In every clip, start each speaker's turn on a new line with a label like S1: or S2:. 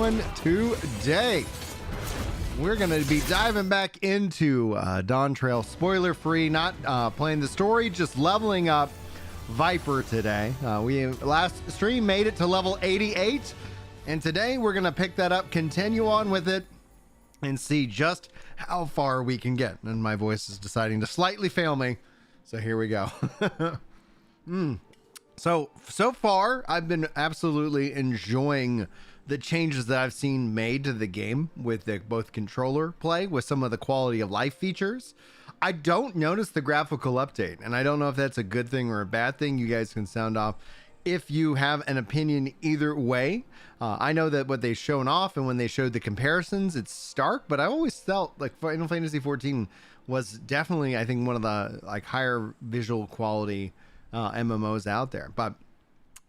S1: doing today? We're going to be diving back into Dawn Trail, spoiler free, not playing the story, just leveling up Viper today. We last stream made it to level 88, and today we're going to pick that up, continue on with it, and see just how far we can get. And my voice is deciding to slightly fail me, so here we go. So far, I've been absolutely enjoying the changes that I've seen made to the game with both controller play, with some of the quality of life features. I don't notice the graphical update, and I don't know if that's a good thing or a bad thing. You guys can sound off if you have an opinion either way. I know that what they've shown off, and when they showed the comparisons, it's stark, but I always felt like Final Fantasy XIV was definitely, I think, one of the like higher visual quality MMOs out there. But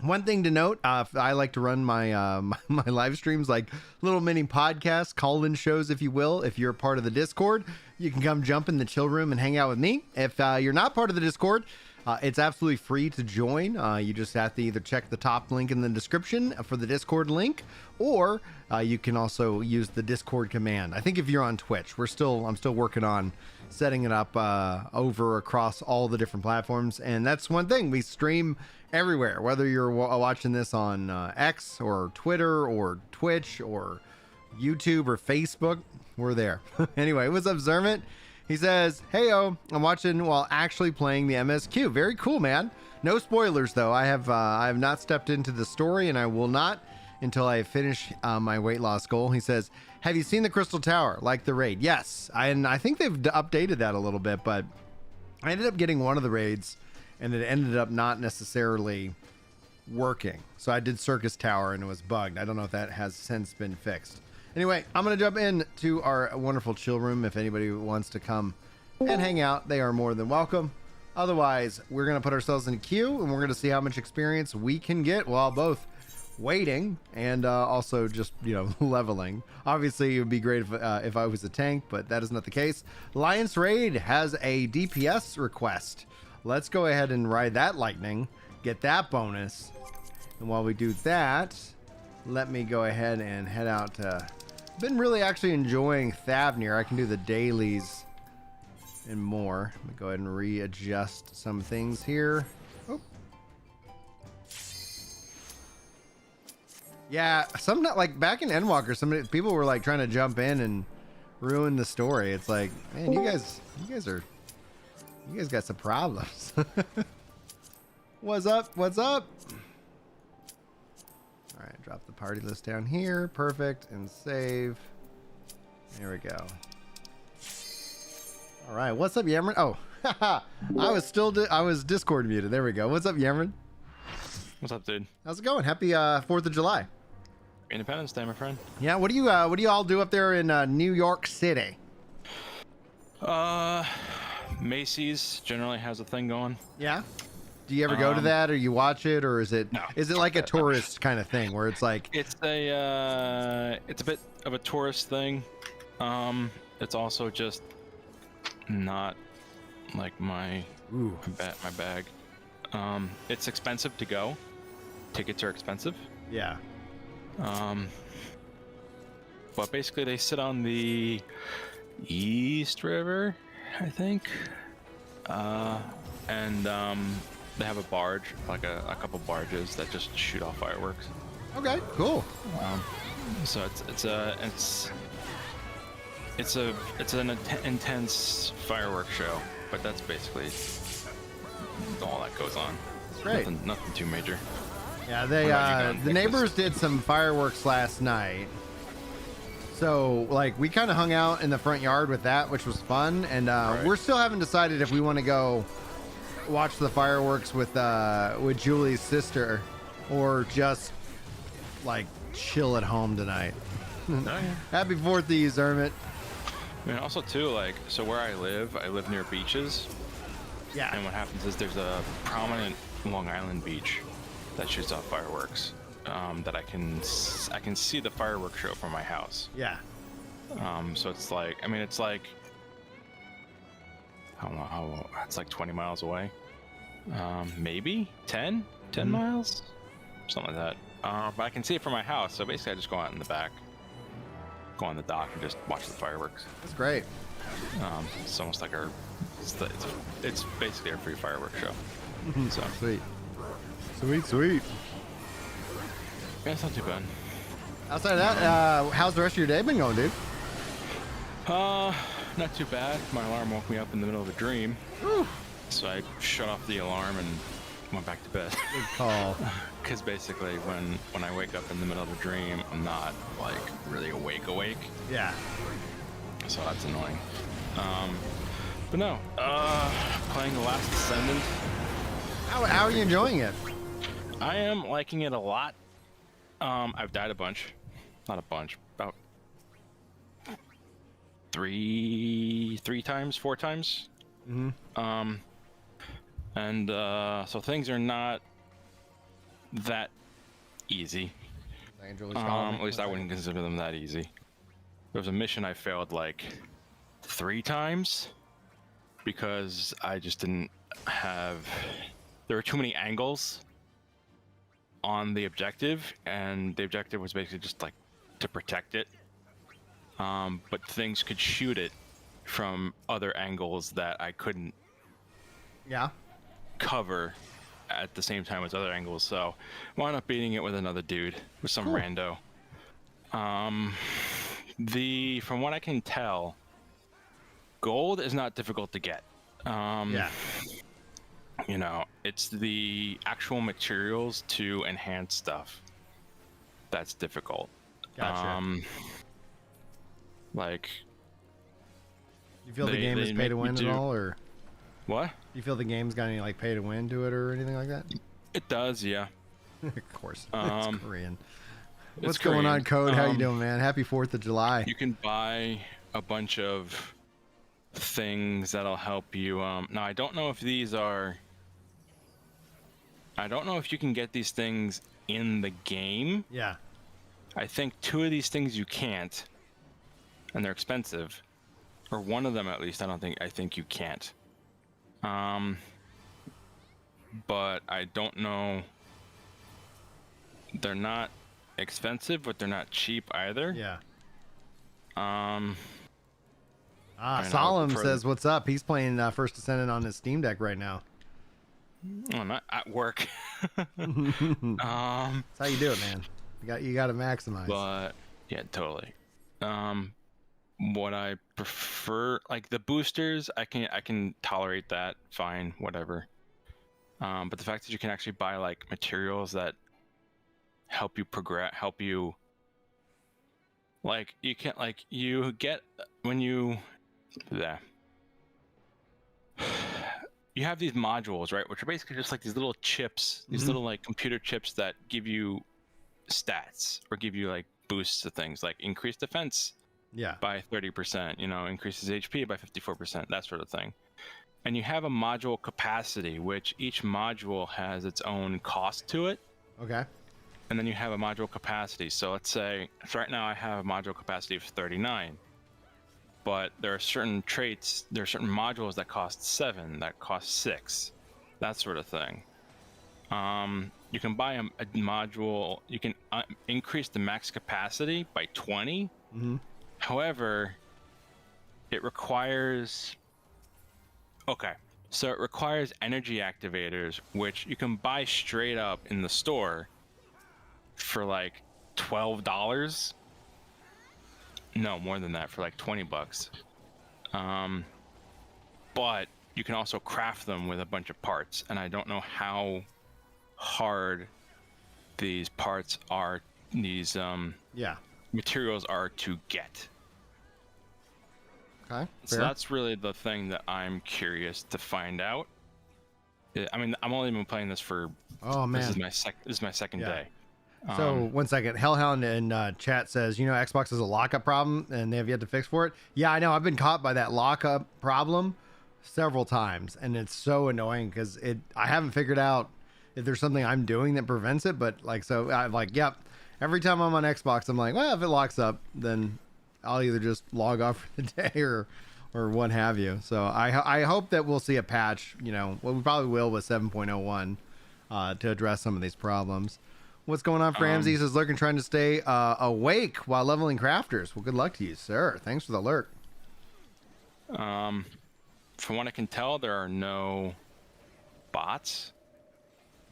S1: one thing to note, I like to run my my live streams like little mini podcasts, call-in shows, if you will. If you're a part of the Discord, you can come jump in the chill room and hang out with me. If you're not part of the Discord, it's absolutely free to join. You just have to either check the top link in the description for the Discord link, or you can also use the Discord command. I think if you're on Twitch, I'm still working on setting it up over across all the different platforms. And that's one thing, we stream everywhere, whether you're watching this on X or Twitter or Twitch or YouTube or Facebook, we're there. Anyway, what's up, Zermit? He says, "Heyo, I'm watching while actually playing the MSQ. Very cool, man. No spoilers though. I have not stepped into the story, and I will not until I finish my weight loss goal." He says, "Have you seen the Crystal Tower? Like the raid?" Yes, and I think they've updated that a little bit, but I ended up getting one of the raids, and it ended up not necessarily working. So I did Circus Tower, and it was bugged. I don't know if that has since been fixed. Anyway, I'm going to jump into our wonderful chill room. If anybody wants to come and hang out, they are more than welcome. Otherwise, we're going to put ourselves in a queue, and we're going to see how much experience we can get while both waiting and also just, leveling. Obviously, it would be great if I was a tank, but that is not the case. Alliance Raid has a DPS request. Let's go ahead and ride that lightning, get that bonus. And while we do that, let me go ahead and head out to... Been really actually enjoying Thavnir. I can do the dailies and more. Let me go ahead and readjust some things here. Oh. Yeah, like back in Endwalker, people were like trying to jump in and ruin the story. It's like, man, you guys got some problems. What's up? What's up? All right, drop the party list down here. Perfect. And save. There we go. All right. What's up, Yamron? Oh, I was Discord muted. There we go. What's up, Yamron?
S2: What's up, dude?
S1: How's it going? Happy 4th of July.
S2: Independence Day, my friend.
S1: Yeah. What do you all do up there in New York City?
S2: Macy's generally has a thing going.
S1: Yeah. Do you ever go to that, or you watch it, or is it like a tourist kind of thing where it's like
S2: it's a bit of a tourist thing. It's also just not like my bag. It's expensive to go. Tickets are expensive.
S1: Yeah.
S2: But basically they sit on the East River, I think. And they have a barge, like a couple barges that just shoot off fireworks.
S1: Okay, cool.
S2: So it's an intense fireworks show, but that's basically all that goes on.
S1: Great.
S2: Nothing too major.
S1: Yeah, the neighbors did some fireworks last night. So, like, we kind of hung out in the front yard with that, which was fun. And we're still haven't decided if we want to go watch the fireworks with Julie's sister, or just like chill at home tonight.
S2: Oh, yeah.
S1: Happy 4th to you, Zermit.
S2: I mean, also too, like, so where I live near beaches.
S1: Yeah.
S2: And what happens is there's a prominent Long Island beach that shoots off fireworks. That I can see the fireworks show from my house.
S1: Yeah.
S2: So it's like, I mean, it's like, I don't know how, it's like 20 miles away. Maybe 10 miles, something like that. But I can see it from my house, so basically I just go out in the back, go on the dock, and just watch the fireworks.
S1: That's great.
S2: It's almost like it's basically a free fireworks show. So
S1: Sweet. Sweet.
S2: yeah, it's not too bad.
S1: Outside of that, how's the rest of your day been going, dude?
S2: Not too bad. My alarm woke me up in the middle of a dream.
S1: Whew.
S2: So I shut off the alarm and went back to bed.
S1: Good call.
S2: Because basically when I wake up in the middle of a dream, I'm not like really awake.
S1: Yeah.
S2: So that's annoying. But no, playing The Last Descendant.
S1: How are you enjoying it?
S2: I am liking it a lot. I've died a bunch. Not a bunch. About three times, 4 times.
S1: Mm-hmm.
S2: And so things are not that easy. At least I wouldn't consider them that easy. There was a mission I failed like 3 times because I just didn't have. There were too many angles on the objective, and the objective was basically just like to protect it. But things could shoot it from other angles that I couldn't cover at the same time as other angles, so wound up beating it with another dude, with some rando. From what I can tell, gold is not difficult to get. You know, it's the actual materials to enhance stuff that's difficult.
S1: Gotcha.
S2: Like,
S1: you feel the game is pay to win at all, or
S2: what?
S1: You feel the game's got any like pay to win to it or anything like that?
S2: It does, yeah.
S1: Of course. It's Korean. What's
S2: It's
S1: going on,
S2: Korean.
S1: Code? How you doing, man? Happy 4th of July.
S2: You can buy a bunch of things that'll help you. Now, I don't know if these are. I don't know if you can get these things in the game.
S1: Yeah.
S2: I think 2 of these things you can't, and they're expensive, or one of them at least. I think you can't. But I don't know. They're not expensive, but they're not cheap either.
S1: Yeah.
S2: I
S1: Solemn
S2: know,
S1: says, "What's up?" He's playing First Descendant on his Steam Deck right now.
S2: I'm not at work.
S1: That's how you do it, man. You got to maximize.
S2: But yeah, totally. What I prefer, like the boosters, I can tolerate that, fine, whatever. But the fact that you can actually buy like materials that help you progress, like you can't, like you get when you, yeah. You have these modules, right, which are basically just like these little chips, these little like computer chips that give you stats or give you like boosts to things, like increased defense by 30%, you know, increases HP by 54%, that sort of thing. And you have a module capacity, which each module has its own cost to it.
S1: Okay.
S2: And then you have a module capacity. So let's say, so right now I have a module capacity of 39. But there are certain traits, there are certain modules that cost 7, that cost 6, that sort of thing. You can buy a module, you can increase the max capacity by 20.
S1: Mm-hmm.
S2: However, it requires, so it requires energy activators, which you can buy straight up in the store for like $12. No, more than that, for like $20. But you can also craft them with a bunch of parts, and I don't know how hard these parts are, these materials are to get.
S1: Okay.
S2: So that's really the thing that I'm curious to find out. I mean, I'm only been playing this for.
S1: Oh man,
S2: this is my second day.
S1: So 1 second, Hellhound in chat says, you know, Xbox has a lockup problem and they have yet to fix for it. Yeah, I know. I've been caught by that lockup problem several times, and it's so annoying because I haven't figured out if there's something I'm doing that prevents it. But like, so I'm like, yep. Every time I'm on Xbox, I'm like, well, if it locks up, then I'll either just log off for the day or what have you. So I hope that we'll see a patch. You know, well, we probably will with 7.01 to address some of these problems. What's going on, Framsy? Says lurking, trying to stay awake while leveling crafters. Well, good luck to you, sir. Thanks for the lurk.
S2: From what I can tell, there are no bots.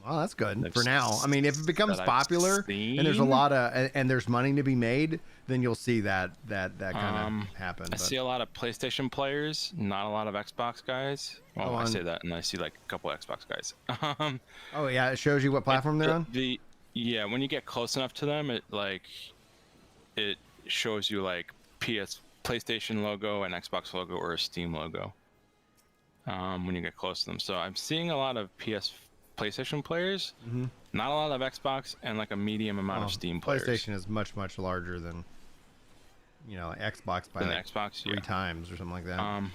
S1: Well, that's good for now. I mean, if it becomes popular and there's a lot of and there's money to be made, then you'll see that kind of happen.
S2: I see a lot of PlayStation players, not a lot of Xbox guys. Well, I say that, and I see like a couple Xbox guys.
S1: Oh yeah, it shows you what platform they're on.
S2: Yeah, when you get close enough to them, it shows you like PlayStation logo, an Xbox logo, or a Steam logo. When you get close to them, so I'm seeing a lot of PlayStation players, not a lot of Xbox, and like a medium amount of Steam players.
S1: PlayStation is much larger than Xbox by like
S2: Xbox,
S1: 3 times or something like that.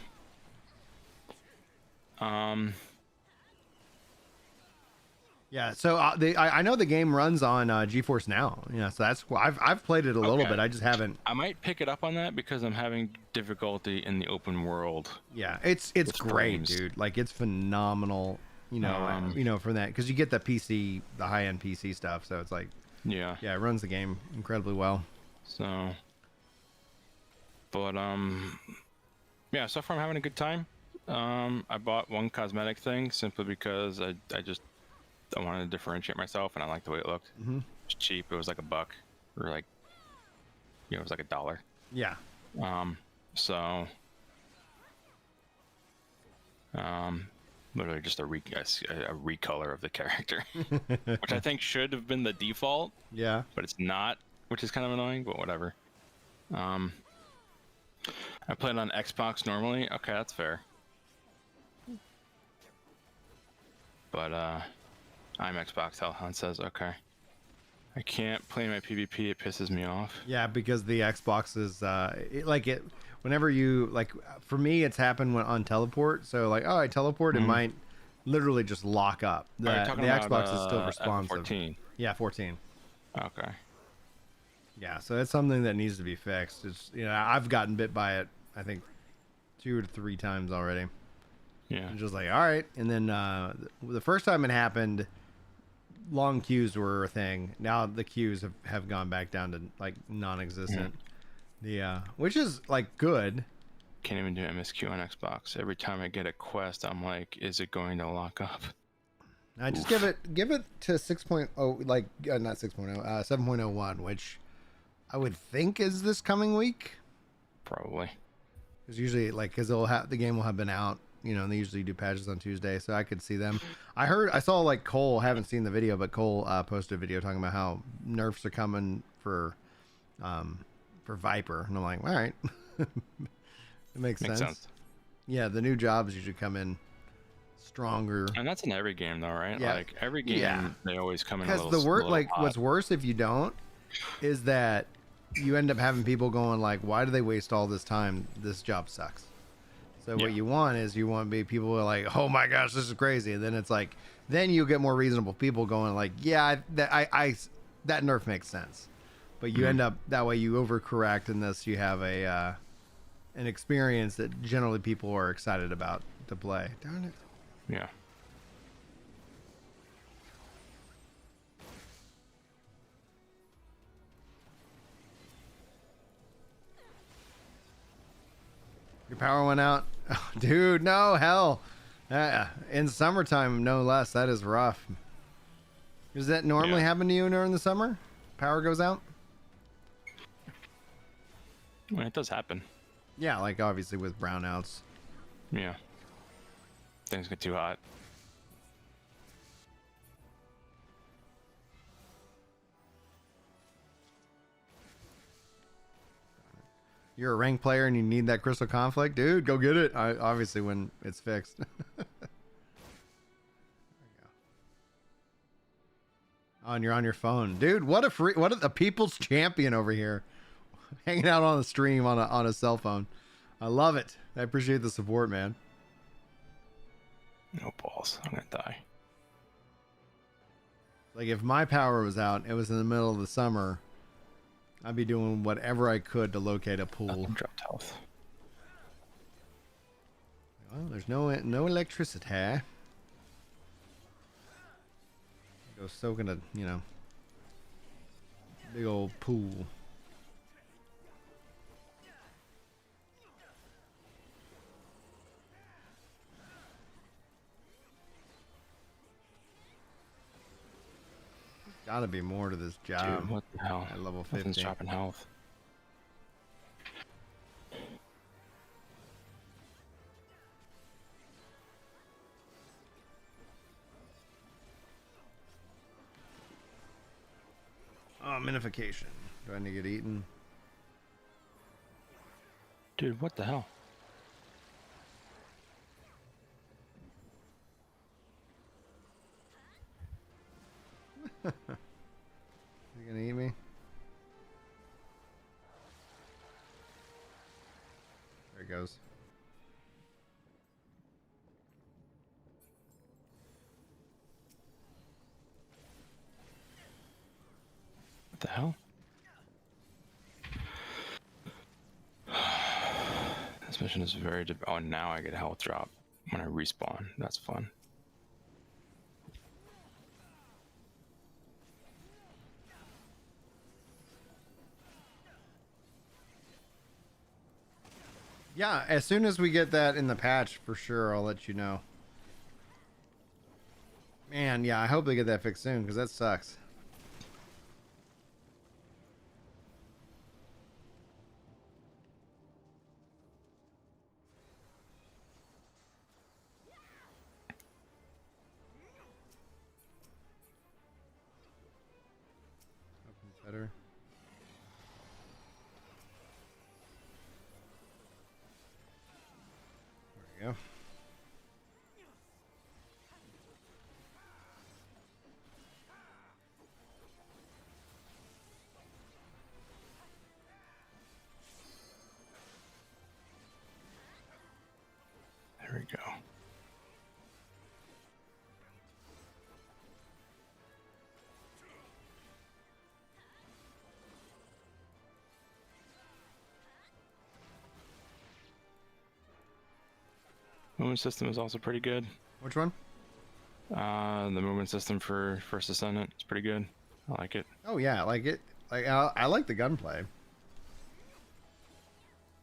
S1: Yeah, so I know the game runs on GeForce Now. Yeah, so that's I've played it a little bit. I just haven't.
S2: I might pick it up on that because I'm having difficulty in the open world.
S1: Yeah, it's great, dude. Like it's phenomenal. For that, because you get the high-end PC stuff. So it's like, yeah, it runs the game incredibly well.
S2: So, but yeah, so far I'm having a good time. I bought one cosmetic thing simply because I wanted to differentiate myself, and I liked the way it looked. It was cheap. It was like $1, or like, it was like $1.
S1: Yeah.
S2: So, literally just a recolor of the character, which I think should have been the default.
S1: Yeah.
S2: But it's not, which is kind of annoying. But whatever. I play it on Xbox normally. Okay, that's fair. But I'm Xbox. Hellhound says okay. I can't play my PvP. It pisses me off.
S1: Yeah, because the Xbox is whenever you for me, it's happened on teleport. So I teleport, it might literally just lock up. The Xbox is still responsive.
S2: 14.
S1: Yeah, 14.
S2: Okay.
S1: Yeah, so it's something that needs to be fixed. It's I've gotten bit by it, I think 2 or 3 times already.
S2: Yeah.
S1: And just all right. And then the first time it happened, long queues were a thing. Now the queues have gone back down to non-existent. Which is good.
S2: Can't even do MSQ on Xbox. Every time I get a quest, I'm like, is it going to lock up?
S1: I just give it to 6.0, not 6.0, 7.01, which I would think is this coming week.
S2: Probably.
S1: Because usually because the game will have been out. They usually do patches on Tuesday, so I could see them. I saw Cole, haven't seen the video, but Cole posted a video talking about how nerfs are coming for Viper, and I'm like, all right, it makes sense. Yeah, the new jobs usually come in stronger,
S2: and that's in every game, though, right?
S1: Yeah.
S2: Every game, they always come in.
S1: Because what's worse if you don't is that you end up having people going why do they waste all this time? This job sucks. So what you want is people who are like, oh my gosh, this is crazy. And then it's then you get more reasonable people going that nerf makes sense. But you end up that way you overcorrect, and thus you have an experience that generally people are excited about to play. Darn it.
S2: Yeah.
S1: Your power went out. Oh, dude, no, hell. In summertime, no less. That is rough. Does that normally happen to you during the summer? Power goes out?
S2: Well, it does happen.
S1: Yeah, obviously with brownouts.
S2: Yeah. Things get too hot.
S1: You're a ranked player and you need that crystal conflict, dude, go get it. Obviously when it's fixed. There you go. Oh, and you're on your phone, dude. What a people's champion over here, hanging out on the stream on a cell phone. I love it. I appreciate the support, man.
S2: No balls. I'm gonna die.
S1: If my power was out, it was in the middle of the summer, I'd be doing whatever I could to locate a pool.
S2: Dropped health.
S1: Well, there's no electricity. Go soak in a Big old pool. Gotta be more to this job.
S2: Dude, what the hell?
S1: At level 50.
S2: Nothing's dropping health.
S1: Oh, minification. Do I need to get eaten?
S2: Dude, what the hell?
S1: You gonna eat me? There it goes.
S2: What the hell? This mission is very... Oh, now I get a health drop when I respawn. That's fun.
S1: Yeah, as soon as we get that in the patch, for sure, I'll let you know. Man, yeah, I hope they get that fixed soon, because that sucks. Better. There we go.
S2: There we go. Movement system is also pretty good.
S1: Which one?
S2: The movement system for First Ascendant is pretty good. I like it.
S1: Oh yeah, like it. Like I like the gunplay.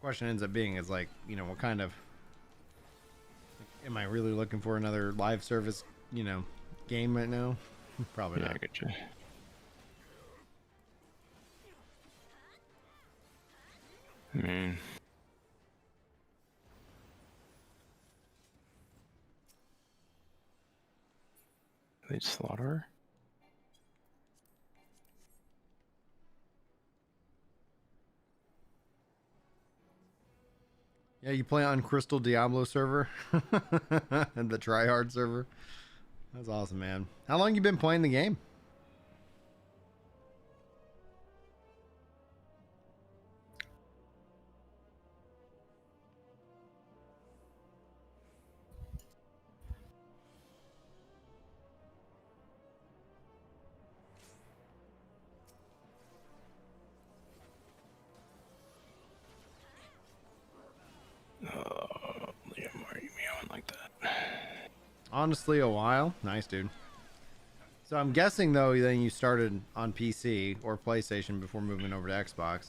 S1: Question ends up being is like, you know, what kind of? Am I really looking for another live service, you know, game right now? Probably
S2: Yeah,
S1: not.
S2: I get you. I mean, they slaughter her?
S1: Yeah, you play on Crystal Diablo server and the tryhard server. That's awesome, man. How long you been playing the game?
S2: Liam, why are you meowing like that?
S1: Honestly, a while. Nice, dude. So I'm guessing though, then you started on PC or PlayStation before moving over to Xbox.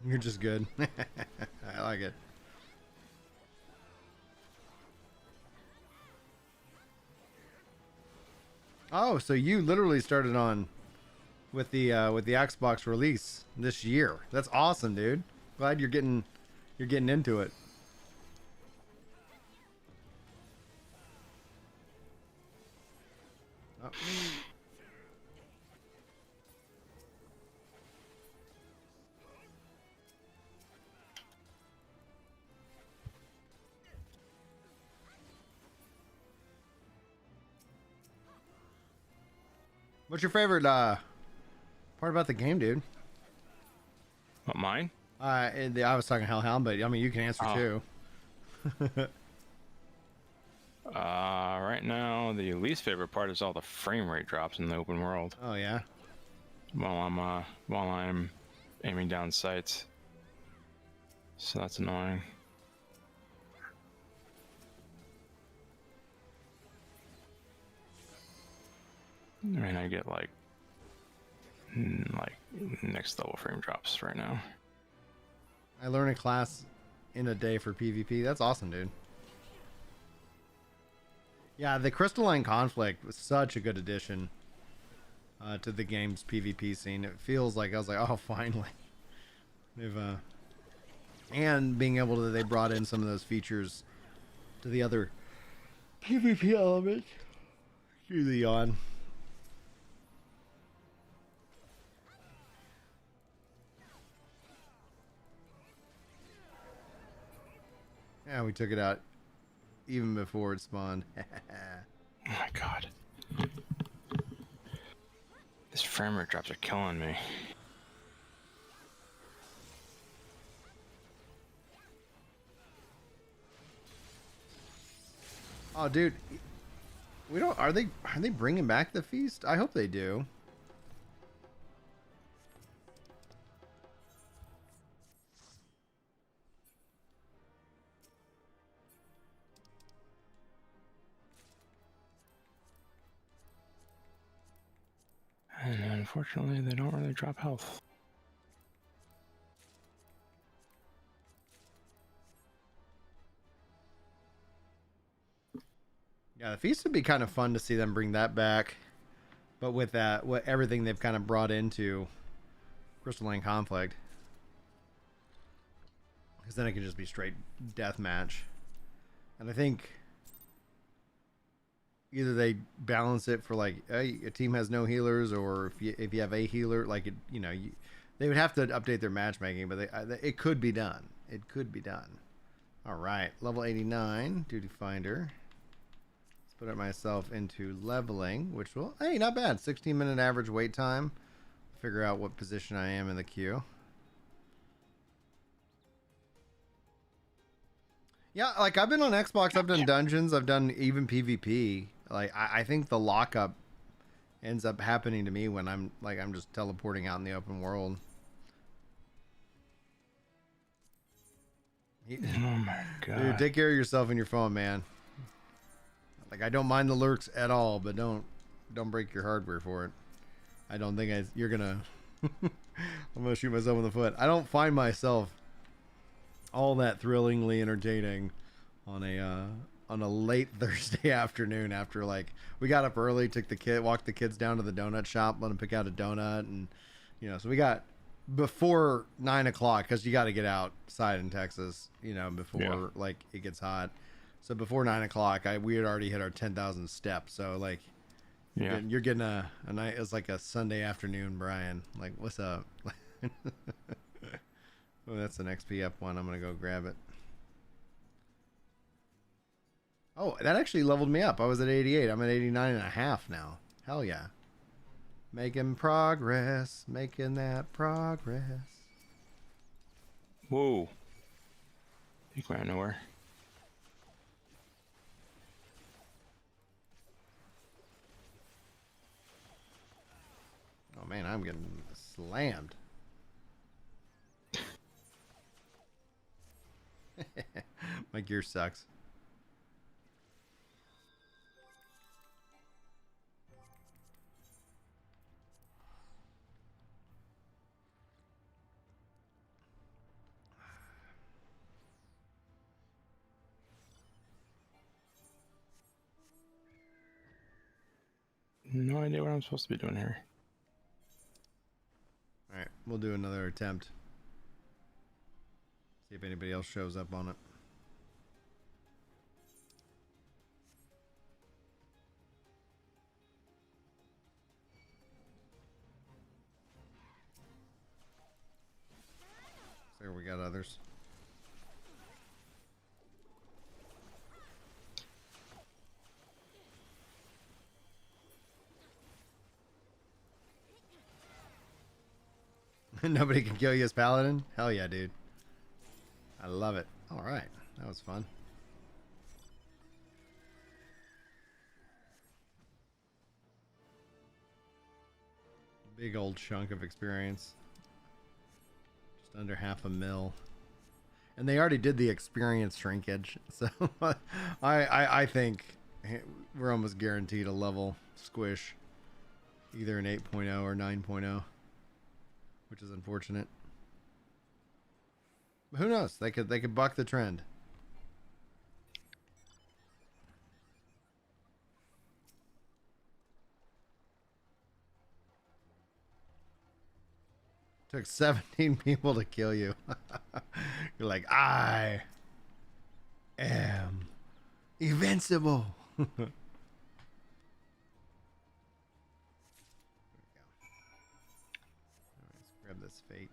S1: You're just good. I like it. Oh, so you literally started on with the Xbox release this year. That's awesome, dude. Glad you're getting into it. Oh. What's your favorite part about the game, dude?
S2: What, mine?
S1: I was talking Hellhound, but I mean you can answer
S2: Oh.
S1: too.
S2: Right now, the least favorite part is all the frame rate drops in the open world
S1: Oh yeah.
S2: while I'm aiming down sights. So that's annoying. I mean, I get like next level frame drops right now.
S1: I learn a class in a day for PvP. That's awesome, dude. Yeah, the Crystalline Conflict was such a good addition to the game's PvP scene. It feels like I was like, oh, finally. They've and being able to, they brought in some of those features to the other PvP elements. Cue the yawn. Yeah, we took it out even before it spawned.
S2: Oh my god. These frame rate drops are killing me.
S1: Oh, dude, we don't. Are they bringing back the feast? I hope they do.
S2: And unfortunately, they don't really drop health.
S1: Yeah, the feast would be kind of fun to see them bring that back, but with that, what everything they've kind of brought into Crystalline Conflict, because then it could just be straight deathmatch. And I think either they balance it for like, hey, a team has no healers, or if you have a healer, like it, they would have to update their matchmaking, but it could be done. It could be done. All right, level 89, Duty Finder. Put it myself into leveling, which will, hey, not bad. 16-minute average wait time. Figure out what position I am in the queue. Yeah, like I've been on Xbox, I've done dungeons, I've done even PvP. Like I think the lockup ends up happening to me when I'm just teleporting out in the open world.
S2: Oh my god.
S1: Dude, take care of yourself and your phone, man. Like I don't mind the lurks at all, but don't break your hardware for it. I don't think you're gonna. I'm gonna shoot myself in the foot. I don't find myself all that thrillingly entertaining on a late Thursday afternoon after like we got up early, walked the kids down to the donut shop, let them pick out a donut, and so we got before 9 o'clock because you got to get outside in Texas, before like it gets hot. So before 9 o'clock, we had already hit our 10,000 steps. So like, you're getting a night. It's like a Sunday afternoon, Brian. Like, what's up? Oh, that's an XP up one. I'm gonna go grab it. Oh, that actually leveled me up. I was at 88. I'm at 89.5 now. Hell yeah, making progress, making that progress.
S2: Whoa! You ran nowhere.
S1: Oh man, I'm getting slammed. My gear sucks.
S2: No idea what I'm supposed to be doing here.
S1: Alright, we'll do another attempt. See if anybody else shows up on it. There we got others. Nobody can kill you as Paladin? Hell yeah, dude. I love it. Alright, that was fun. Big old chunk of experience. Just under 500,000. And they already did the experience shrinkage, so I think we're almost guaranteed a level squish, either an 8.0 or 9.0, which is unfortunate. But who knows? They could buck the trend. Took 17 people to kill you. You're like, I am invincible. There we go. Let's grab this fate.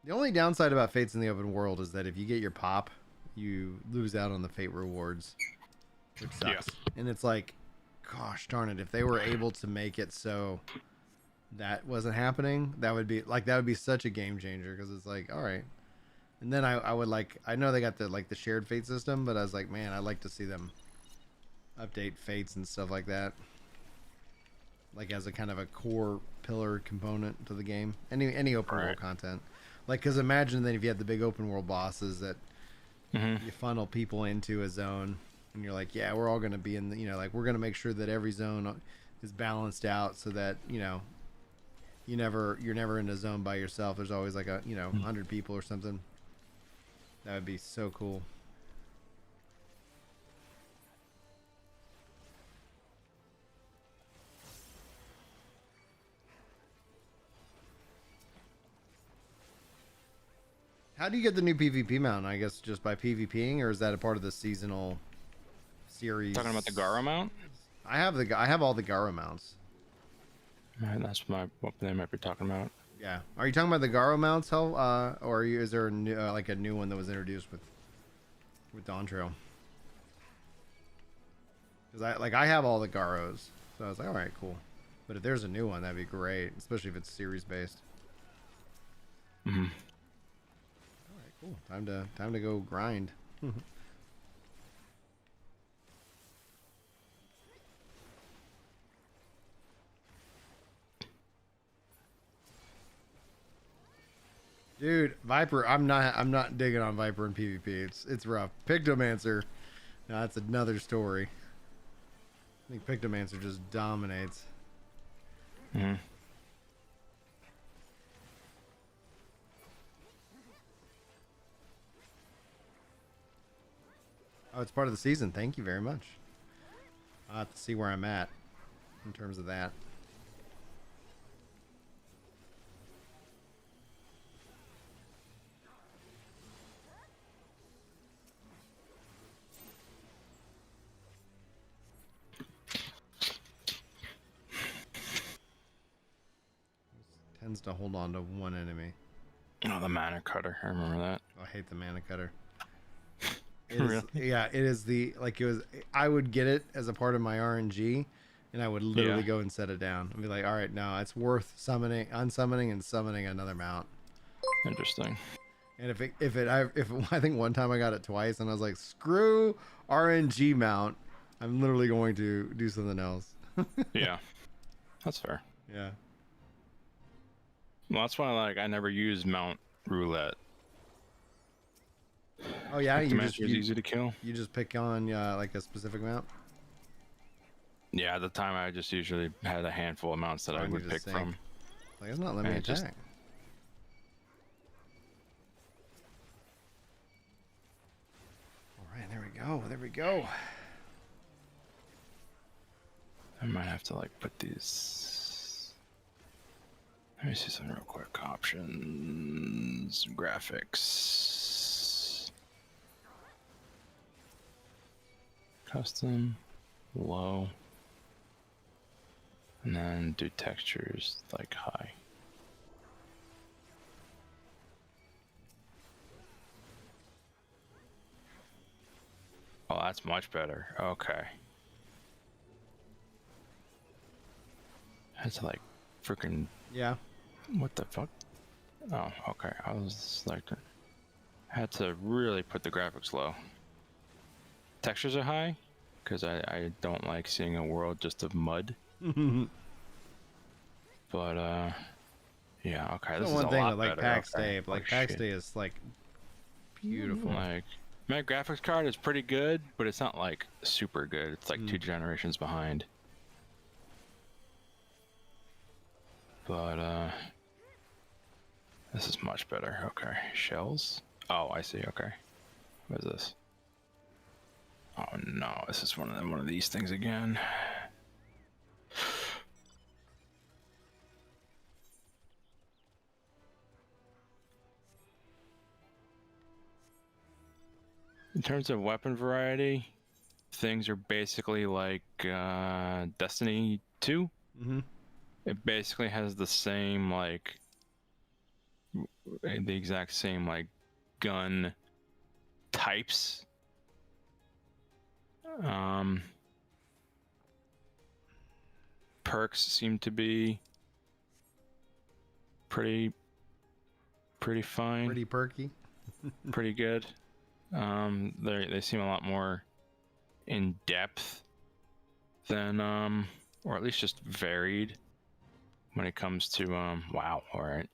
S1: The only downside about fates in the open world is that if you get your pop, you lose out on the fate rewards, which sucks. Yeah. And it's like, gosh darn it, if they were able to make it so that wasn't happening, that would be such a game changer, because it's like, all right. And then I would like, I know they got the shared fate system, but I was like, man, I'd like to see them update fates and stuff like that, like as a kind of a core pillar component to the game. Any open world content, like, because imagine that if you had the big open world bosses that you funnel people into a zone, and you're like, yeah, we're all going to be in the, like, we're going to make sure that every zone is balanced out so that, you're never in a zone by yourself. There's always like 100 people or something. That would be so cool. How do you get the new PvP mount? I guess just by PvPing, or is that a part of the seasonal series?
S2: Talking about the Garo mount?
S1: I have all the Garo mounts.
S2: Man, that's what they might be talking about.
S1: Yeah. Are you talking about the Garo mounts, or is there a new one that was introduced with Dawn Trail? Because I have all the Garos, so I was like, all right, cool. But if there's a new one, that'd be great, especially if it's series based.
S2: Mm-hmm.
S1: All right, cool. Time to go grind. Dude, Viper, I'm not digging on Viper in PvP. It's rough. Pictomancer, now that's another story. I think Pictomancer just dominates.
S2: Mm-hmm.
S1: Oh, it's part of the season. Thank you very much. I'll have to see where I'm at in terms of that. Tends to hold on to one enemy.
S2: Oh, the mana cutter. I remember that.
S1: Oh, I hate the mana cutter.
S2: Really?
S1: Yeah, it is I would get it as a part of my RNG, and I would literally go and set it down and be like, all right, no, it's worth unsummoning and summoning another mount.
S2: Interesting.
S1: And I think one time I got it twice, and I was like, screw RNG mount, I'm literally going to do something else.
S2: Yeah, that's fair.
S1: Yeah.
S2: Well, that's why I never use Mount Roulette.
S1: Oh yeah,
S2: easy to kill.
S1: You just pick on like a specific mount.
S2: Yeah, at the time I just usually had a handful of mounts that I would pick from.
S1: Like, it's not letting me attack. All right, there we go. There we go.
S2: I might have to put these. Let me see something real quick. Options, graphics, custom, low, and then do textures high. Oh, that's much better. Okay. That's freaking.
S1: Yeah.
S2: What the fuck? Oh, okay. I was had to really put the graphics low. Textures are high? because I don't like seeing a world just of mud. But yeah, okay,
S1: The
S2: this is
S1: one
S2: a
S1: thing
S2: lot
S1: with like
S2: better.
S1: PAX
S2: Okay.
S1: Day, like
S2: Oh,
S1: PAX
S2: shit.
S1: Day is like beautiful.
S2: Like, my graphics card is pretty good, but it's not like super good. It's like 2 generations behind. But this is much better. Okay, shells. Oh, I see. Okay, what is this? Oh no, this is one of these things again. In terms of weapon variety, things are basically like Destiny 2.
S1: Mm-hmm.
S2: It basically has the same like the exact same like gun types. Perks seem to be pretty fine.
S1: Pretty perky.
S2: Pretty good. They seem a lot more in depth than or at least just varied when it comes to wow, all right.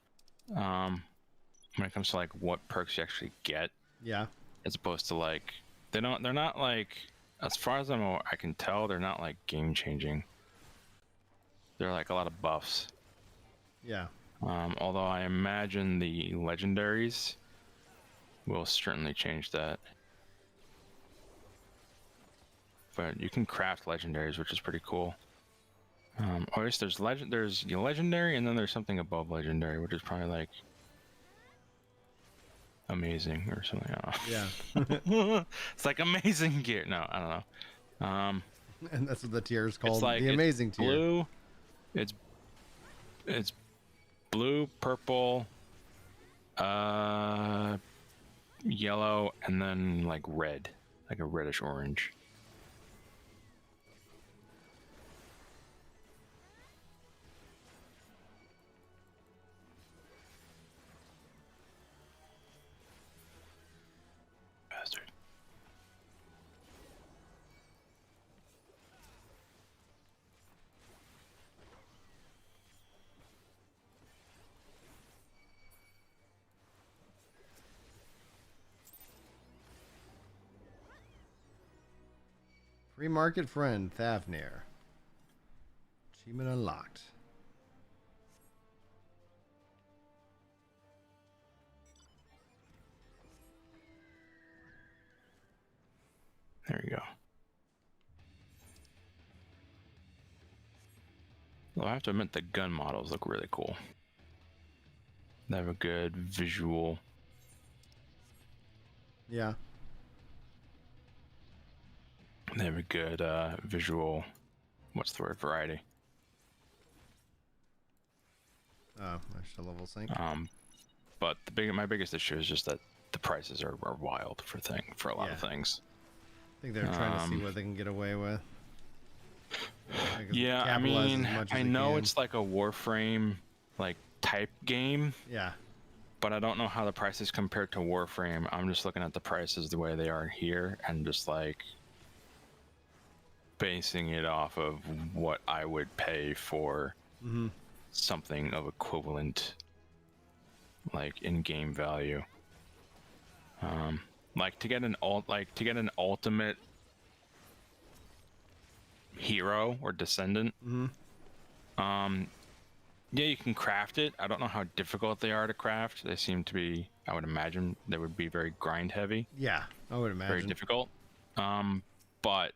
S2: When it comes to like what perks you actually get.
S1: Yeah.
S2: As opposed to like they're not like, as far as I can tell, they're not like game changing. They're like a lot of buffs.
S1: Yeah.
S2: Although I imagine the legendaries will certainly change that. But you can craft legendaries, which is pretty cool. Or at least there's legendary, and then there's something above legendary, which is probably like amazing or something. I don't know.
S1: Yeah.
S2: It's like amazing gear. No, I don't know.
S1: And that's what the tier is called.
S2: It's like
S1: The amazing tier.
S2: Blue. It's blue, purple, yellow, and then like red, like a reddish orange. Bastard.
S1: Free market friend, Thavnir. Achievement unlocked.
S2: There you go. Well, I have to admit the gun models look really cool. They have a good visual.
S1: Yeah.
S2: They have a good visual. What's the word? Variety.
S1: Oh, extra level sync.
S2: But my biggest issue is just that the prices are wild for a lot of things.
S1: I think they're trying to see what they can get away with.
S2: Yeah, I mean, I know it's like a Warframe like type game.
S1: Yeah.
S2: But I don't know how the prices compare to Warframe. I'm just looking at the prices the way they are here and just like basing it off of what I would pay for something of equivalent like in-game value. Like to get an ultimate hero or descendant. Yeah, you can craft it. I don't know how difficult they are to craft. They seem to be, I would imagine they would be very grind heavy.
S1: Yeah, I would imagine.
S2: Very difficult. But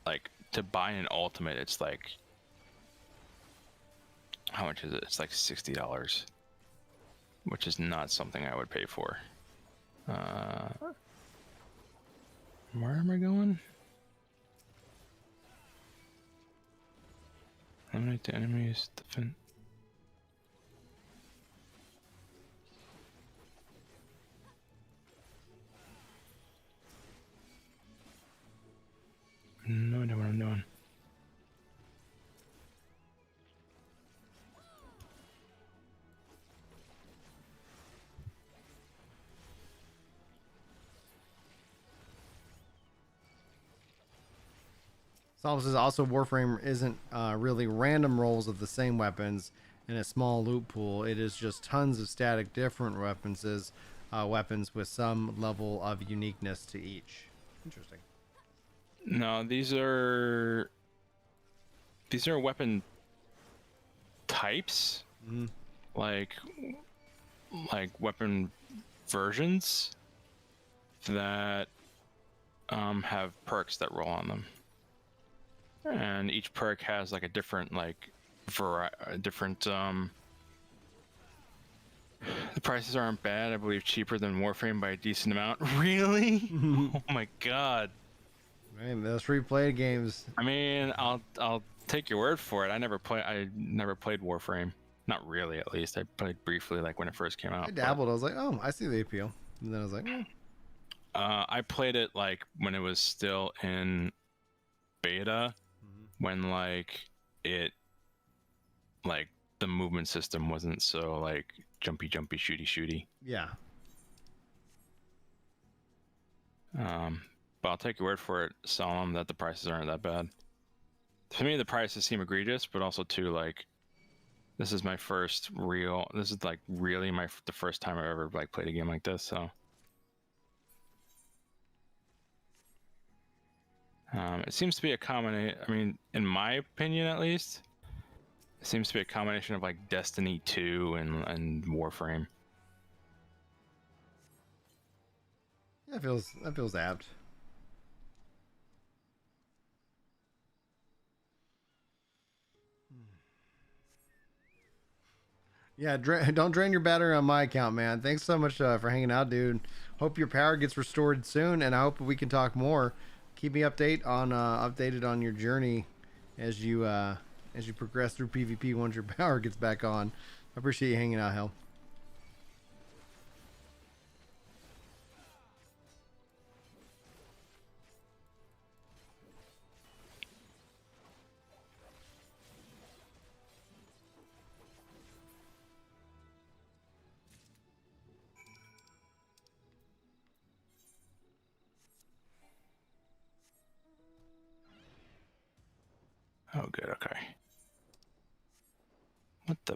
S2: like to buy an ultimate, it's like, how much is it? It's like $60, which is not something I would pay for. Where am I going? Eliminate the enemies. Defend. No idea what I'm doing.
S1: Solomon says also Warframe isn't really random rolls of the same weapons in a small loot pool. It is just tons of static different weapons with some level of uniqueness to each. Interesting.
S2: No, these are weapon types, like weapon versions that have perks that roll on them, and each perk has like a different different. The prices aren't bad. I believe cheaper than Warframe by a decent amount. Really? Oh my god.
S1: Man, those free play games.
S2: I mean, I'll take your word for it. I never played Warframe. Not really, at least. I played briefly, like when it first came out.
S1: I dabbled. I was like, oh, I see the appeal. And then I was like,
S2: I played it like when it was still in beta, when like the movement system wasn't so like jumpy, shooty.
S1: yeah.
S2: But I'll take your word for it, Solemn, that the prices aren't that bad. To me, the prices seem egregious, but also too like, this is like really the first time I've ever like played a game like this. So, it seems to be a combination. I mean, in my opinion, at least, it seems to be a combination of like Destiny 2 and Warframe.
S1: Yeah, that feels apt. Yeah, don't drain your battery on my account, man. Thanks so much for hanging out, dude. Hope your power gets restored soon, and I hope we can talk more. Keep me updated on your journey as you progress through PvP once your power gets back on. I appreciate you hanging out, Hell.
S2: Oh, good. Okay. What the?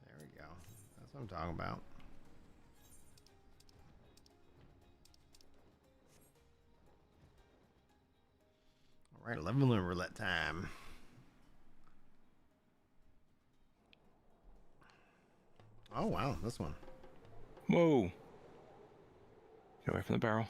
S1: There we go. That's what I'm talking about. All right, 11 minute roulette time. Oh wow, this one.
S2: Whoa! Get away from the barrel.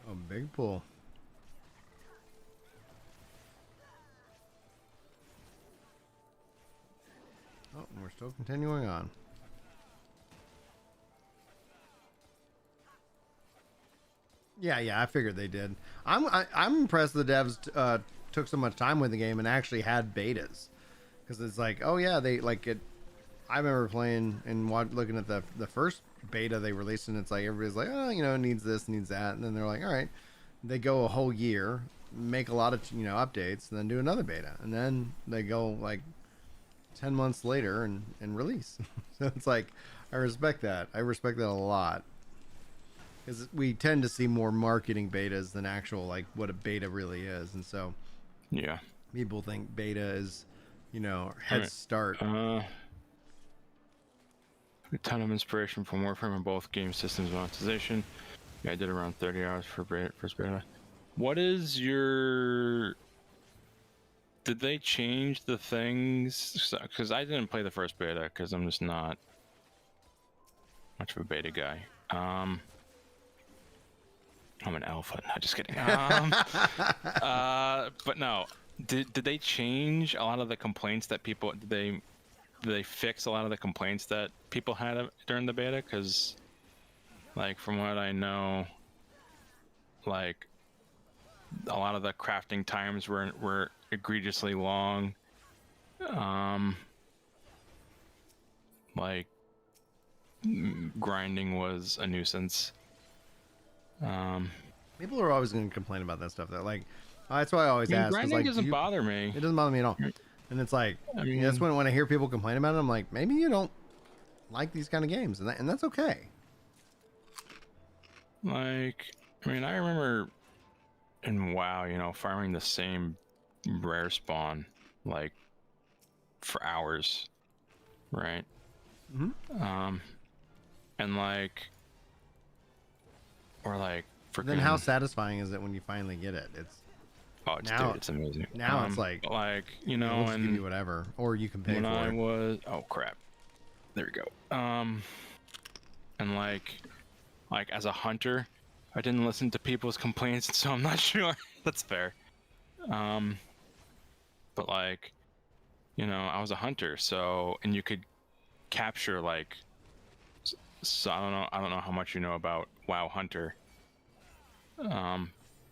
S1: Oh, big pull. Oh, and we're still continuing on. Yeah, I figured they did. I'm impressed the devs took so much time with the game and actually had betas, because it's like, oh yeah, they like it. I remember playing and looking at the first beta they released, and it's like everybody's like, oh, it needs this, needs that, and then they're like, all right, they go a whole year, make a lot of updates, and then do another beta, and then they go like 10 months later and release. So it's like, I respect that. I respect that a lot, because we tend to see more marketing betas than actual like what a beta really is, and so
S2: yeah,
S1: people think beta is head start.
S2: A ton of inspiration from Warframe in both game systems monetization. Yeah, I did around 30 hours for first beta. What is your... Did they change the things? Because I didn't play the first beta because I'm just not much of a beta guy. I'm an alpha. No, just kidding. But no, did they change a lot of the complaints that people... Did they fix a lot of the complaints that people had during the beta? Because Like from what I know, like a lot of the crafting times were egregiously long. Like grinding was a nuisance.
S1: People are always going to complain about that stuff. Though, like that's why I always
S2: I mean,
S1: ask. Is
S2: grinding
S1: like,
S2: doesn't bother me.
S1: It doesn't bother me at all. And it's like,
S2: I mean,
S1: that's when I hear people complain about it, I'm like, maybe you don't like these kind of games, and that's okay.
S2: like, I mean, I remember in WoW, you know, farming the same rare spawn like for hours, right?
S1: Mm-hmm.
S2: And like, or like, freaking.
S1: Then how satisfying is it when you finally get it? It's
S2: Dude, it's amazing.
S1: Now it's like
S2: you know,
S1: we'll just
S2: and
S1: give you whatever, or you can pay
S2: when
S1: for
S2: I
S1: it.
S2: was, oh crap, there we go. And like as a hunter, I didn't listen to people's complaints, so I'm not sure. That's fair. But like, you know, I was a hunter, so, and you could capture like, so I don't know how much you know about WoW Hunter.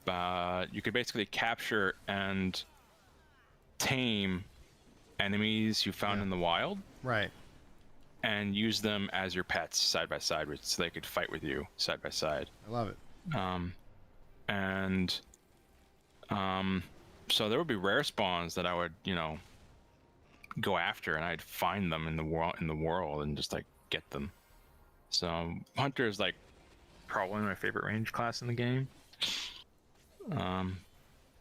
S2: But you could basically capture and tame enemies you found in the wild,
S1: Right.
S2: and use them as your pets side by side, so they could fight with you side by side.
S1: I love it.
S2: And so there would be rare spawns that I would, you know, go after, and I'd find them in the world and just like get them. So Hunter is like probably my favorite range class in the game.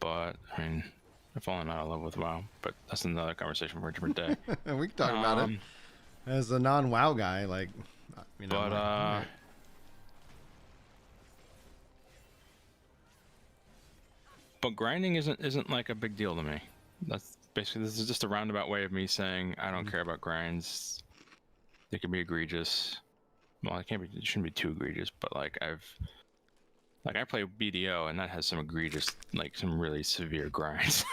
S2: But I mean, I've fallen out of love with WoW, but that's another conversation for a different day.
S1: We can talk about it. As a non-WoW guy, like, you know.
S2: But
S1: right.
S2: But grinding isn't like a big deal to me. That's basically, this is just a roundabout way of me saying I don't care about grinds. They can be egregious. Well, it shouldn't be too egregious, but like I play BDO, and that has some egregious, like some really severe grinds.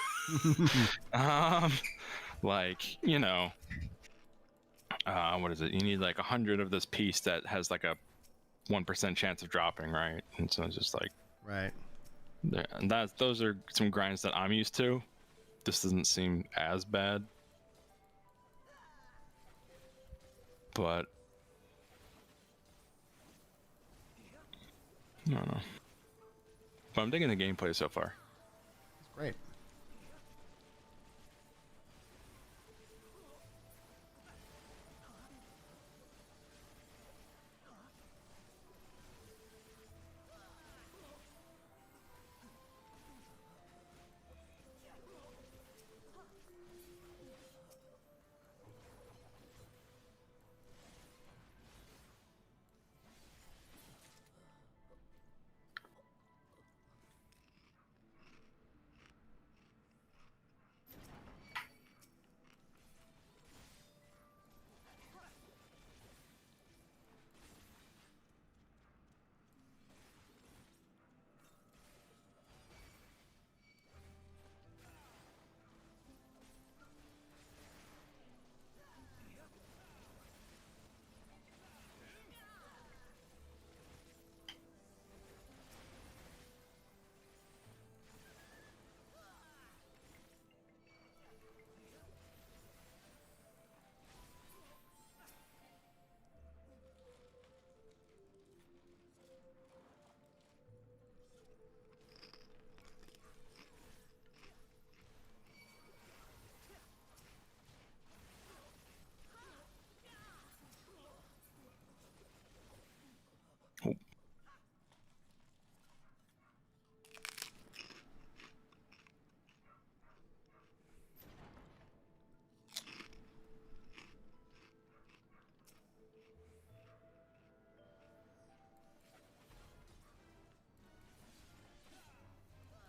S2: Like, you know, what is it? You need like 100 of this piece that has like a 1% chance of dropping, right? And so it's just like,
S1: right.
S2: And those are some grinds that I'm used to. This doesn't seem as bad, but I don't know. But I'm digging the gameplay so far.
S1: It's great.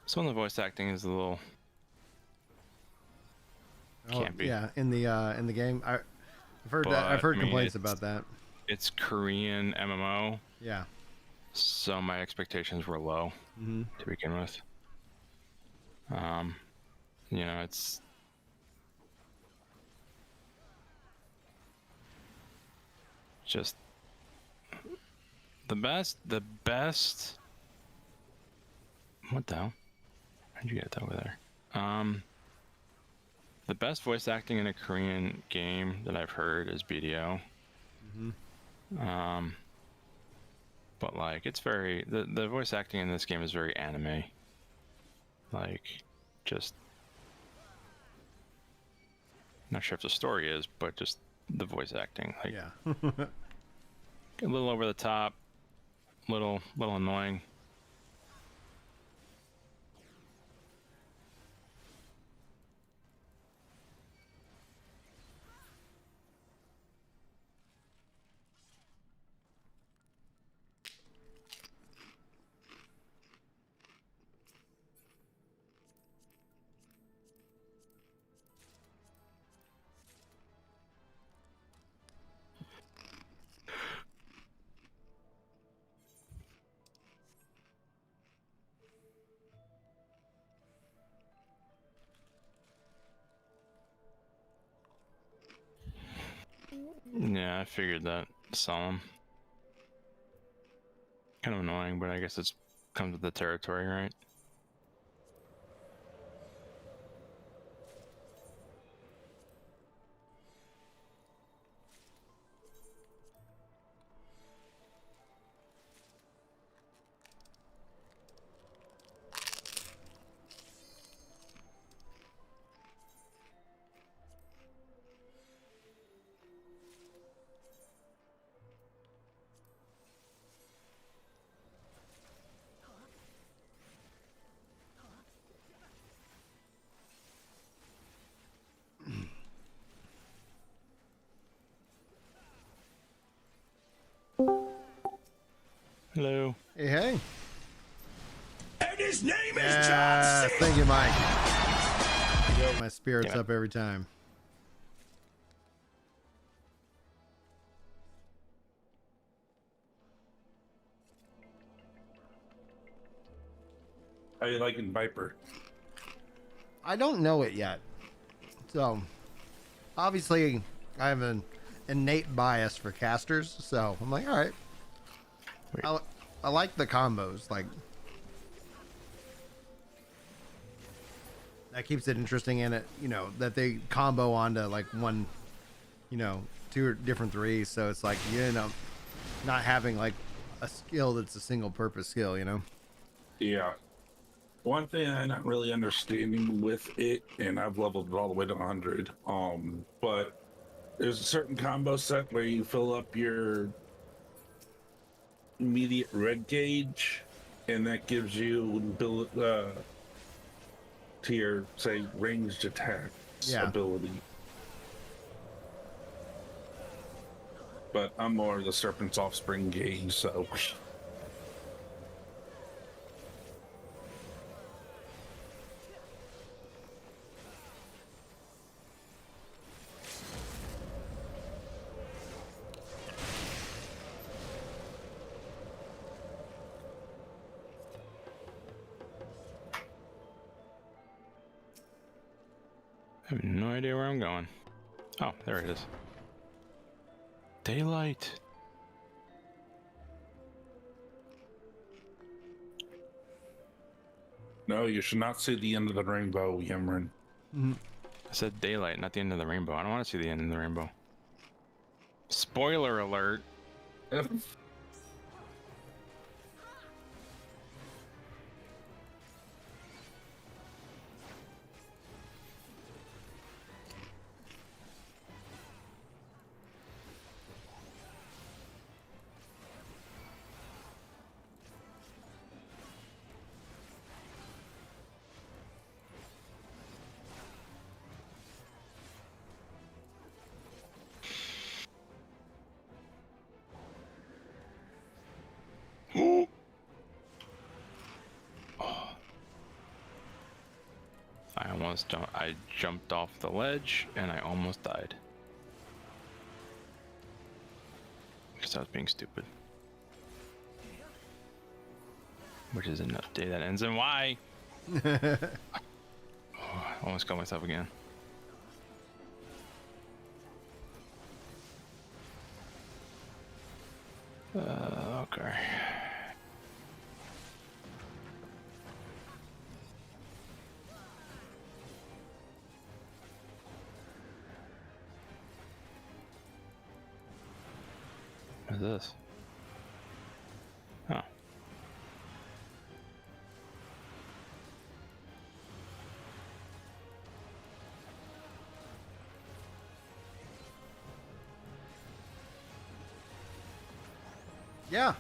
S2: Some of the voice acting is a little campy.
S1: Yeah, in the game, I've heard that. I've heard complaints about that.
S2: It's Korean MMO.
S1: Yeah.
S2: So my expectations were low to begin with. You know, it's just The best. What the hell? How'd you get that over there? The best voice acting in a Korean game that I've heard is BDO. But like, it's very the voice acting in this game is very anime. Like, just not sure if the story is, but just the voice acting. Like,
S1: Yeah.
S2: a little over the top, little annoying. Yeah, I figured that. Saw him. Kind of annoying, but I guess it's comes with the territory, right? Hello.
S1: Hey, hey.
S3: And his name is John C.
S1: Thank you, Mike. You build my spirits
S2: Yeah.
S1: up every time.
S3: How you liking Viper?
S1: I don't know it yet. So, obviously, I have an innate bias for casters. So, I'm like, all right. I like the combos. Like, that keeps it interesting in it, you know, that they combo onto like one, you know, two different threes. So it's like, you know, not having like a skill that's a single purpose skill, you know?
S3: Yeah. One thing I'm not really understanding with it, and I've leveled it all the way to 100, but there's a certain combo set where you fill up your immediate red gauge, and that gives you to your, say, ranged attacks ability. But I'm more the Serpent's Offspring gauge, so...
S2: I have no idea where I'm going. Oh, there it is. Daylight.
S3: No, you should not see the end of the rainbow, Yemrin.
S1: Mm-hmm.
S2: I said daylight, not the end of the rainbow. I don't want to see the end of the rainbow. Spoiler alert. I jumped off the ledge and I almost died. Because I was being stupid. Which is enough day that ends in Y. I almost got myself again. Okay. What is this? Oh.
S1: Yeah.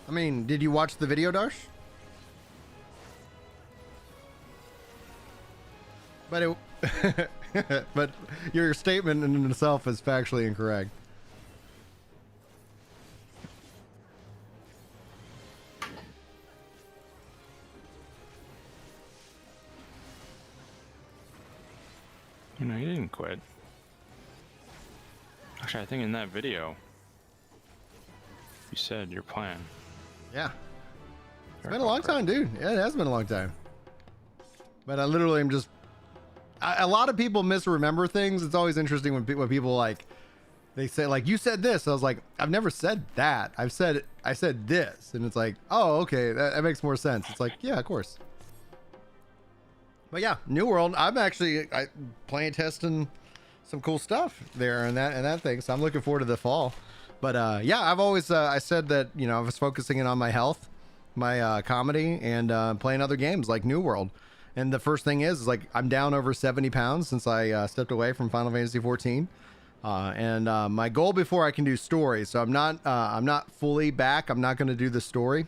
S1: I mean, did you watch the video, Darsh? But it, but your statement in itself is factually incorrect.
S2: You know, he didn't quit. Actually, I think in that video, you said your plan.
S1: Yeah. It's been a long time, dude. Yeah, it has been a long time. But I literally am just... a lot of people misremember things. It's always interesting when people like... They say, like, you said this. I was like, I've never said that. I said this. And it's like, oh, okay. That makes more sense. It's like, yeah, of course. But yeah, New World. I'm actually playing, testing some cool stuff there and that thing. So I'm looking forward to the fall. But yeah, I've always I said that, you know, I was focusing in on my health, my comedy, and playing other games like New World. And the first thing is like I'm down over 70 pounds since I stepped away from Final Fantasy 14. And my goal before I can do story, so I'm not fully back. I'm not going to do the story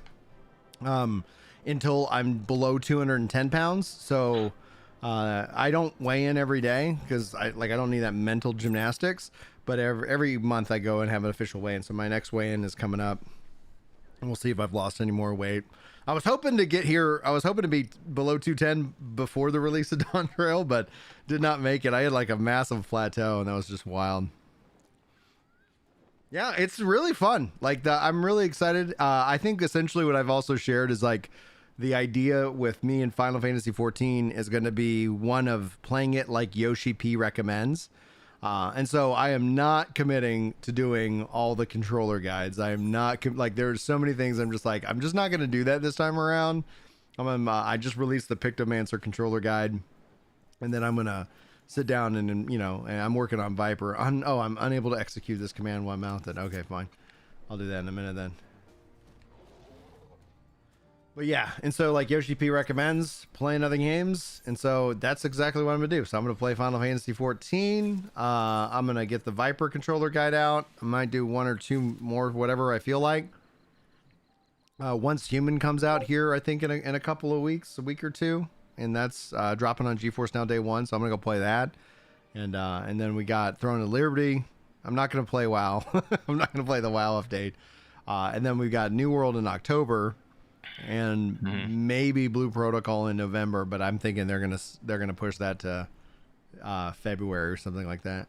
S1: until I'm below 210 pounds. So I don't weigh in every day because I don't need that mental gymnastics. But every month I go and have an official weigh-in. So my next weigh-in is coming up, and we'll see if I've lost any more weight. I was hoping to get here. I was hoping to be below 210 before the release of Dawn Trail, but did not make it. I had like a massive plateau, and that was just wild. Yeah, it's really fun. Like I'm really excited. I think essentially what I've also shared is like the idea with me in Final Fantasy 14 is going to be one of playing it like Yoshi P recommends. And so I am not committing to doing all the controller guides. I am not like, there's so many things I'm just like, I'm just not going to do that this time around. I just released the Pictomancer controller guide, and then I'm going to sit down and, you know, and I'm working on Viper. I'm unable to execute this command while mounted. Okay, fine. I'll do that in a minute then. But yeah, and so like Yoshi P recommends playing other games, and so that's exactly what I'm gonna do. So I'm gonna play Final Fantasy 14. I'm gonna get the Viper controller guide out. I might do one or two more, whatever I feel like. Once Human comes out here, I think in a couple of weeks, a week or two, and that's dropping on GeForce Now day one. So I'm gonna go play that, and then we got Throne of Liberty. I'm not gonna play WoW. I'm not gonna play the WoW update, and then we got New World in October. And maybe Blue Protocol in November, but I'm thinking they're gonna push that to February or something like that.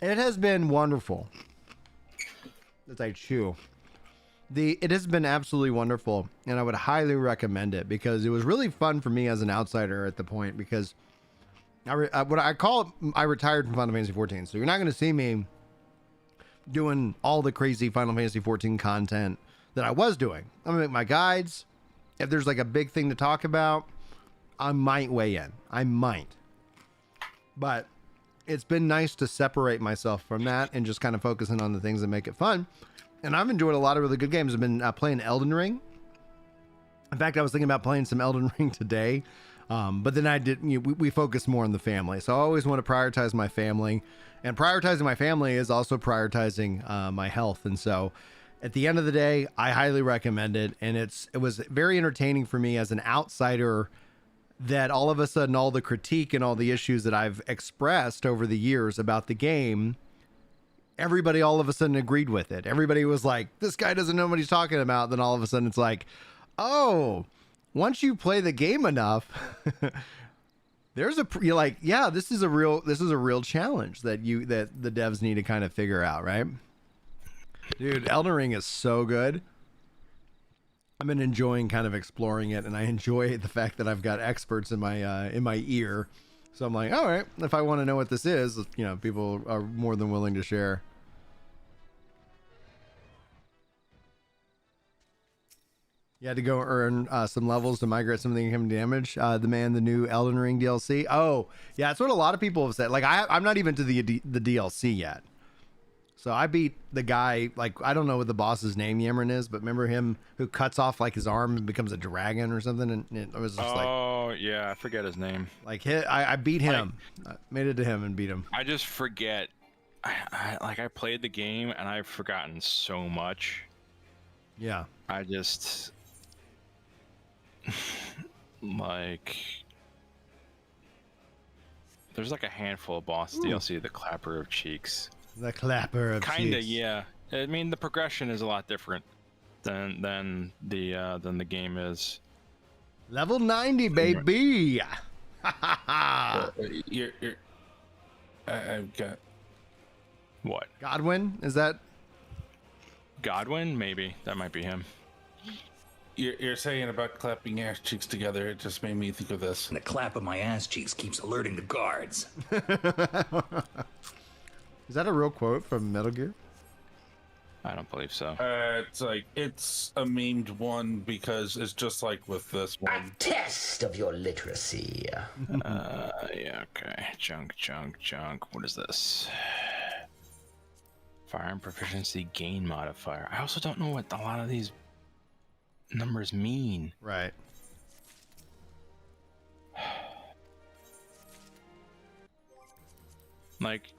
S1: It has been wonderful. As I chew, it has been absolutely wonderful, and I would highly recommend it because it was really fun for me as an outsider at the point, because I retired from Final Fantasy 14, so you're not gonna see me doing all the crazy Final Fantasy 14 content that I was doing. I'm gonna make my guides. If there's like a big thing to talk about, I might weigh in. I might. But it's been nice to separate myself from that and just kind of focusing on the things that make it fun. And I've enjoyed a lot of really good games. I've been playing Elden Ring. In fact, I was thinking about playing some Elden Ring today. But then we focus more on the family. So I always want to prioritize my family. And prioritizing my family is also prioritizing my health. And so at the end of the day, I highly recommend it. And it was very entertaining for me as an outsider, that all of a sudden all the critique and all the issues that I've expressed over the years about the game, everybody all of a sudden agreed with it. Everybody was like, this guy doesn't know what he's talking about. Then all of a sudden it's like, oh, once you play the game enough, you're like, yeah, this is a real challenge that the devs need to kind of figure out, right? Dude, Elden Ring is so good. I've been enjoying kind of exploring it, and I enjoy the fact that I've got experts in my ear. So I'm like, all right, if I want to know what this is, you know, people are more than willing to share. You had to go earn some levels to migrate some of the incoming damage. The new Elden Ring DLC. Oh, yeah, that's what a lot of people have said. Like, I'm not even to the DLC yet. So I beat the guy, like, I don't know what the boss's name Yemrin is, but remember him who cuts off like his arm and becomes a dragon or something? And it was just
S2: Yeah, I forget his name.
S1: like I beat him. I made it to him and beat him.
S2: I just forget. I played the game and I've forgotten so much.
S1: Yeah.
S2: I just like there's like a handful of boss DLC, the Clapper of Cheeks.
S1: The Clapper of
S2: Kinda,
S1: Cheeks.
S2: yeah. I mean, the progression is a lot different than the game is.
S1: Level 90, baby.
S3: I've got
S2: What?
S1: Godwin, is that?
S2: Godwin? Maybe that might be him.
S3: You're saying about clapping ass cheeks together. It just made me think of this.
S4: And the clap of my ass cheeks keeps alerting the guards.
S1: Is that a real quote from Metal Gear?
S2: I don't believe so.
S3: It's a memed one because it's just like with this one.
S4: Test of your literacy.
S2: Yeah, okay. Junk. What is this? Firearm proficiency gain modifier. I also don't know what a lot of these numbers mean.
S1: Right.
S2: Like,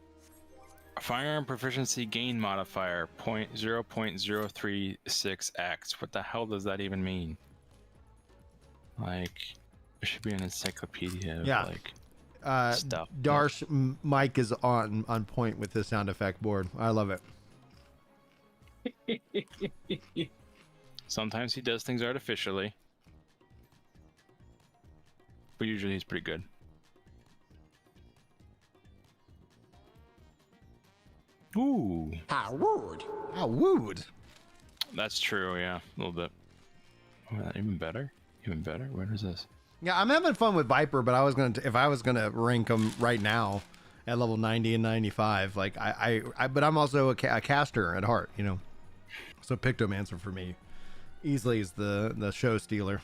S2: firearm proficiency gain modifier 0.036x. What the hell does that even mean? Like, there should be an encyclopedia of, like, stuff.
S1: Darsh Mike is on point with the sound effect board. I love it.
S2: Sometimes he does things artificially, but usually he's pretty good. Ooh.
S4: How rude.
S1: How wooed.
S2: That's true, yeah, a little bit. Oh, even better? Even better? Where is this?
S1: Yeah, I'm having fun with Viper, but if I was gonna rank him right now at level 90 and 95, like but I'm also a caster at heart, you know. So Pictomancer for me easily is the show stealer.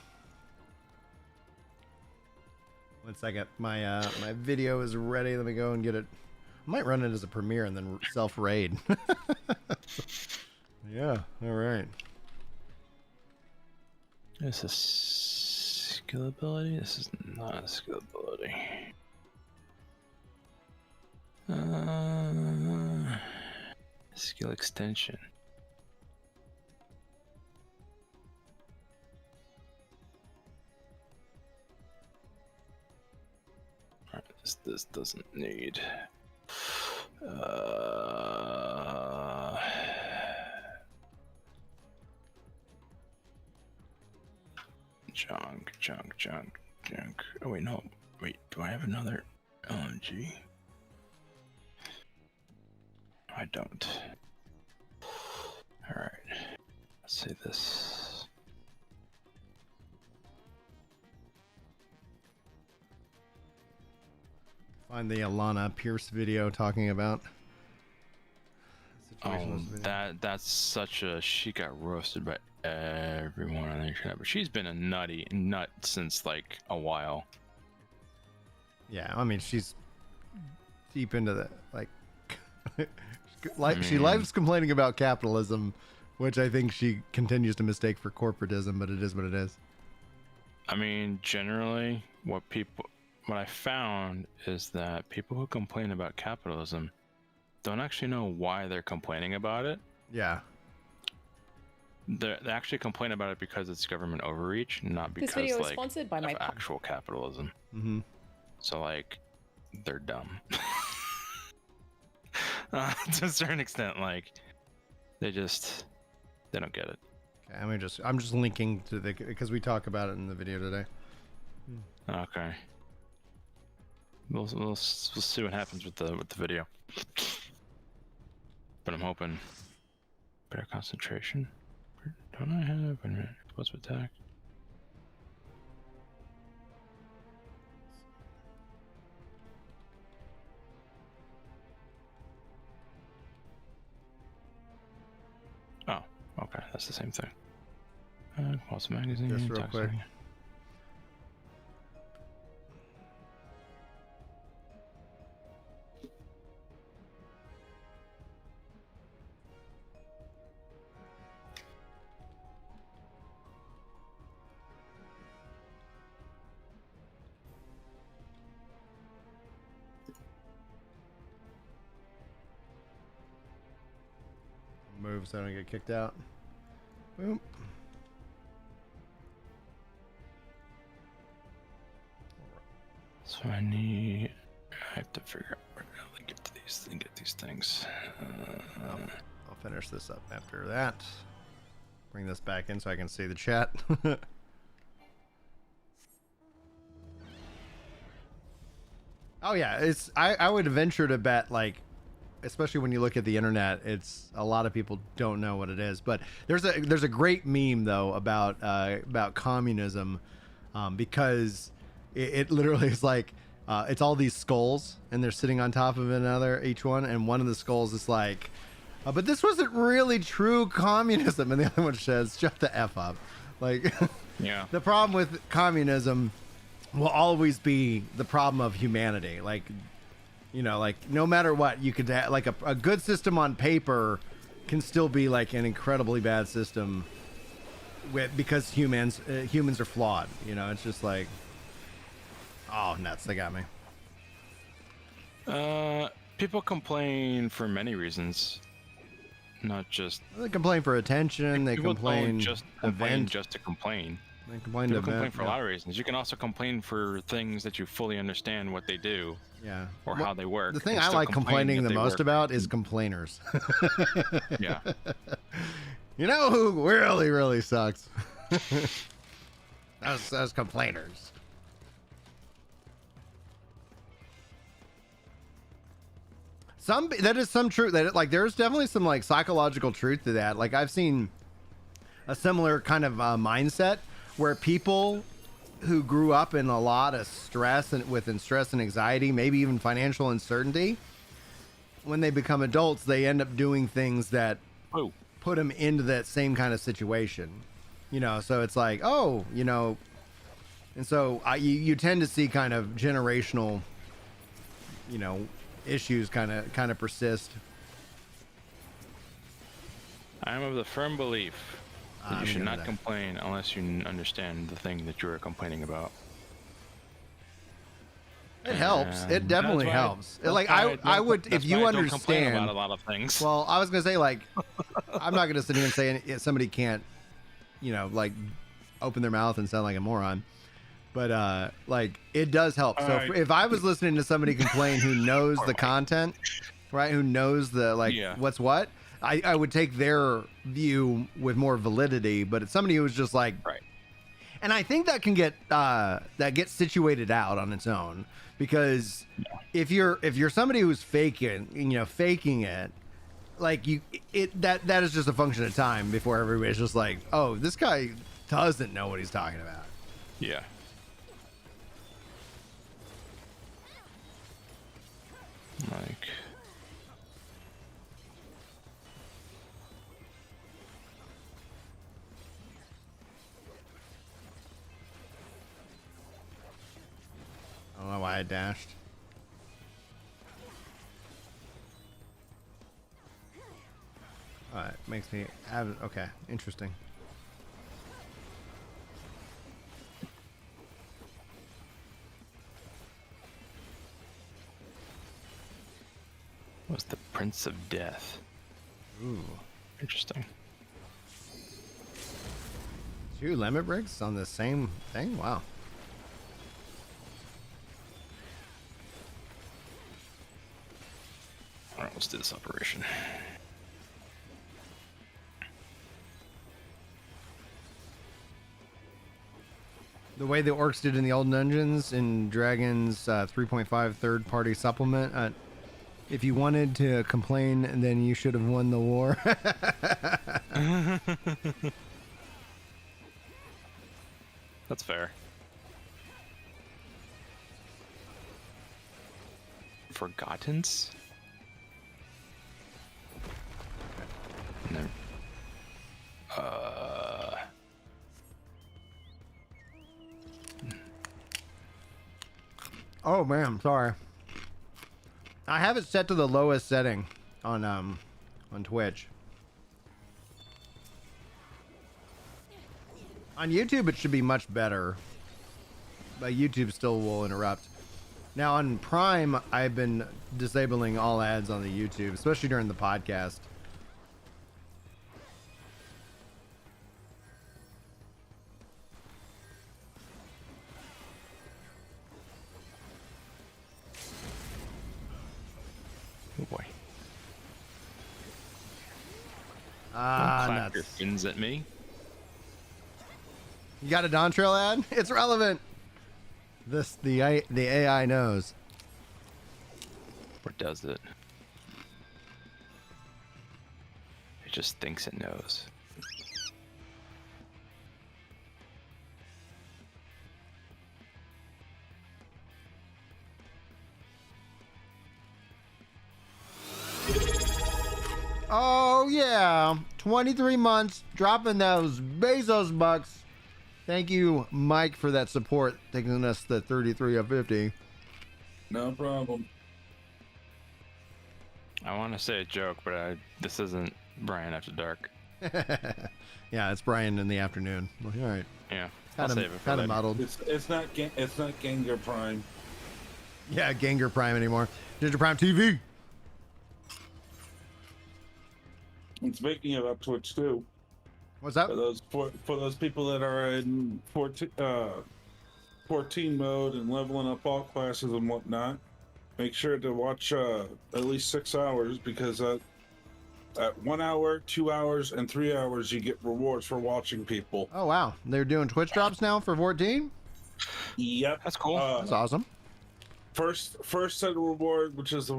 S1: One second, my video is ready. Let me go and get it. I might run it as a premiere and then self raid. Yeah, all right.
S2: This is skill ability. This is not a skill ability. Skill extension. Alright, this doesn't need. Junk. Oh wait, no. Wait, do I have another LMG? I don't. Alright. Let's see this.
S1: Find the Alana Pierce video talking about.
S2: That's such a, she got roasted by everyone on the internet, but she's been a nut since like a while.
S1: Yeah, I mean she's deep into the she loves complaining about capitalism, which I think she continues to mistake for corporatism, but it is what it is.
S2: I mean, generally, what I found is that people who complain about capitalism don't actually know why they're complaining about it.
S1: Yeah.
S2: They actually complain about it because it's government overreach, not because
S5: This video is
S2: like
S5: sponsored by my
S2: actual capitalism.
S1: Mm-hmm.
S2: So like, they're dumb. To a certain extent, like they don't get it.
S1: Okay, I'm just linking to because we talk about it in the video today.
S2: Okay. We'll see what happens with the video. But I'm hoping better concentration. Don't I have? Wait a minute. Explosive attack. Oh, okay. That's the same thing. Pulse magazine.
S1: Just real quick. move so I don't get kicked out. Boom.
S2: So I have to figure out where to get to these things.
S1: I'll finish this up after that. Bring this back in so I can see the chat. Oh yeah, I would venture to bet, like, especially when you look at the internet, it's a lot of people don't know what it is. But there's a great meme though about communism, because it literally is like it's all these skulls and they're sitting on top of another, each one, and one of the skulls is like, but this wasn't really true communism, and the other one says, shut the F up. Like,
S2: Yeah.
S1: the problem with communism will always be the problem of humanity. Like, you know, like, no matter what, you could like a good system on paper can still be like an incredibly bad system because humans are flawed. You know, it's just like, oh, nuts, they got me.
S2: People complain for many reasons, not just.
S1: They complain for attention. They
S2: people
S1: complain
S2: don't just complain
S1: event.
S2: just to complain.
S1: They complain
S2: People
S1: to
S2: complain
S1: event,
S2: for a lot of reasons. You can also complain for things that you fully understand what they do.
S1: Yeah.
S2: Or
S1: Well,
S2: how they work.
S1: The thing
S2: and
S1: I
S2: still
S1: like
S2: complain
S1: complaining
S2: that
S1: the
S2: they
S1: most
S2: work.
S1: about is complainers.
S2: Yeah.
S1: You know who really, really sucks? Those complainers. That is some truth. That like there's definitely some like psychological truth to that. Like I've seen a similar kind of mindset where people who grew up in a lot of stress and stress and anxiety, maybe even financial uncertainty, when they become adults, they end up doing things that put them into that same kind of situation. You know, so it's like, oh, you know, and so you tend to see kind of generational, you know, issues kind of persist.
S2: I am of the firm belief that you should
S1: good
S2: not
S1: with that.
S2: complain unless you understand the thing that you are complaining about.
S1: It helps. It
S2: And
S1: definitely
S2: that's why-
S1: helps.
S2: that's
S1: Like
S2: why
S1: I would,
S2: that's
S1: if you
S2: why I don't complain
S1: understand.
S2: about a lot of things.
S1: Well, I was gonna say, like, I'm not gonna sit here and say somebody can't, you know, like, open their mouth and sound like a moron. But like, it does help. So if I was listening to somebody complain who knows the content, right, who knows the like what's what, I would take their view with more validity. But it's somebody who's just like,
S2: right.
S1: And I think that can get that gets situated out on its own, because if you're somebody who's faking it, like that is just a function of time before everybody's just like, oh, this guy doesn't know what he's talking about.
S2: Yeah. Like.
S1: I don't know why I dashed. It makes me have okay, interesting.
S2: Was the Prince of Death.
S1: Ooh.
S2: Interesting.
S1: 2 limit breaks on the same thing? Wow.
S2: Alright, let's do this operation.
S1: The way the orcs did in the old dungeons in Dragon's 3.5 third-party supplement. If you wanted to complain, then you should have won the war.
S2: That's fair. Forgottens? No.
S1: Oh man, sorry. I have it set to the lowest setting on Twitch. On YouTube, it should be much better, but YouTube still will interrupt. Now on Prime, I've been disabling all ads on the YouTube, especially during the podcast.
S2: Your fins at me.
S1: You got a Dawn Trail ad? It's relevant. The AI knows.
S2: Or does it? It just thinks it knows.
S1: Oh yeah, 23 months, dropping those Bezos bucks. Thank you, Mike, for that support, taking us to 33 of 50.
S3: No problem.
S2: I want to say a joke, but this isn't Brian After Dark.
S1: Yeah, it's Brian in the afternoon. Well, all right,
S2: Yeah, I'll save it for
S1: kind of
S2: later.
S1: muddled.
S3: It's not Gengar Prime.
S1: Yeah, Gengar Prime anymore. Ginger Prime TV.
S3: And speaking about Twitch too,
S1: What's up?
S3: for those people that are in 14 mode and leveling up all classes and whatnot, make sure to watch at least 6 hours, because at 1 hour, 2 hours, and 3 hours you get rewards for watching people.
S1: Oh wow, they're doing Twitch drops now for 14.
S3: Yep,
S2: That's cool.
S1: That's awesome.
S3: First set of reward, which is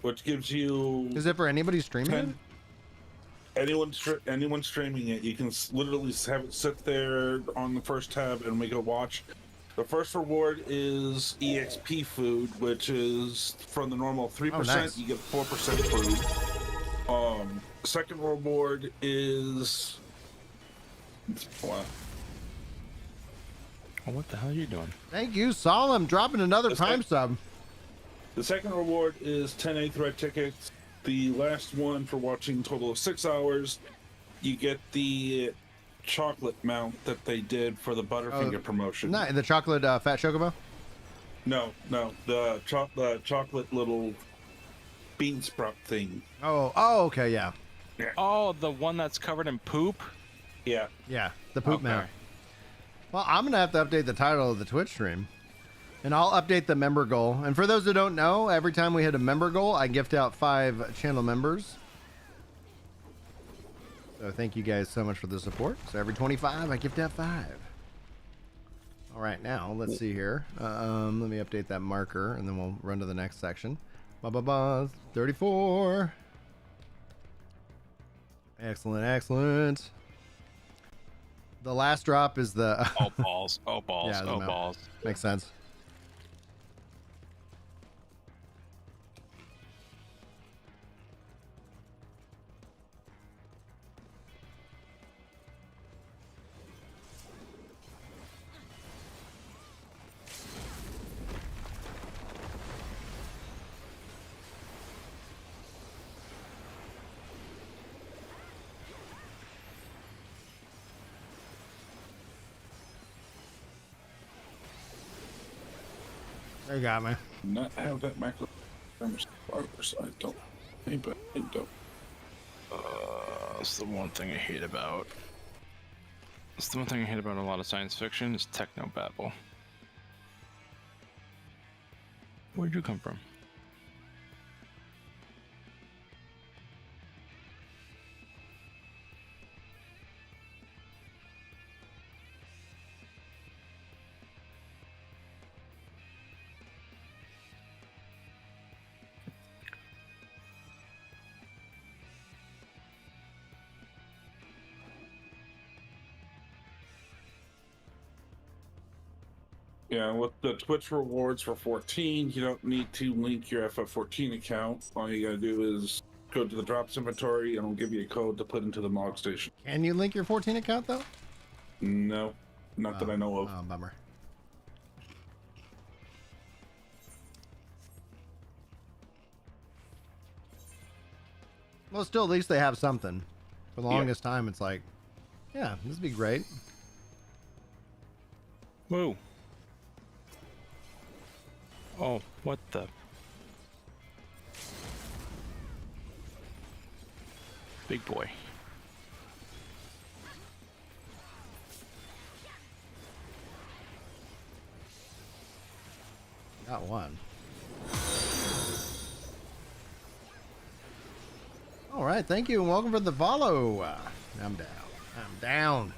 S3: which gives you
S1: Is it for anybody streaming?
S3: 10 anyone streaming it. You can literally have it sit there on the first tab and we go watch. The first reward is EXP food, which is from the normal 3%,
S1: nice.
S3: you get 4% food. Second reward is wow.
S2: Oh, what the hell are you doing?
S1: Thank you, Solemn, dropping another
S3: That's
S1: Prime
S3: it.
S1: sub.
S3: The second reward is 10 8-thread tickets. The last one, for watching a total of 6 hours, you get the chocolate mount that they did for the Butterfinger promotion.
S1: Not the chocolate fat chocobo.
S3: No, the chocolate little bean sprout thing.
S1: Oh, okay, yeah,
S2: Oh, the one that's covered in poop?
S3: Yeah.
S1: the poop
S2: Okay.
S1: mount. Well, I'm gonna have to update the title of the Twitch stream, and I'll update the member goal. And for those who don't know, every time we hit a member goal, I gift out 5 channel members. So thank you guys so much for the support. So every 25, I gift out 5. All right, now let's see here. Let me update that marker, and then we'll run to the next section. 34. Excellent. The last drop is the
S2: Oh, balls. Oh, balls.
S1: Yeah, the
S2: oh,
S1: mount.
S2: balls.
S1: makes sense. There you got me.
S3: Not have that macro farmers. I don't. But I don't.
S2: That's the one thing I hate about. That's the one thing I hate about a lot of science fiction is technobabble. Where'd you come from?
S3: Yeah, with the Twitch rewards for 14, you don't need to link your FF14 account. All you gotta do is go to the drops inventory and it'll give you a code to put into the log station.
S1: Can you link your 14 account though?
S3: No, not that I know of.
S1: Oh, bummer. Well, still, at least they have something. For the
S3: Yeah.
S1: longest time, it's like, yeah, this would be great.
S2: Whoa. Oh, what the? Big boy.
S1: Got one. All right, right, thank you, and welcome for the follow. I'm down. I'm down.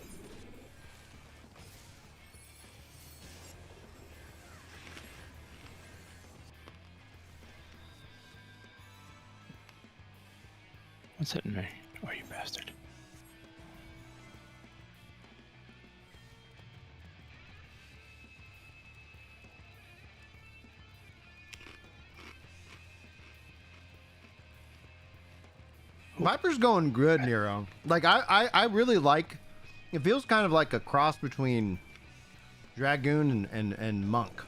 S2: What's hitting me? Oh, you bastard.
S1: Viper's going good, Nero. Like I really like. It feels kind of like a cross between Dragoon and Monk.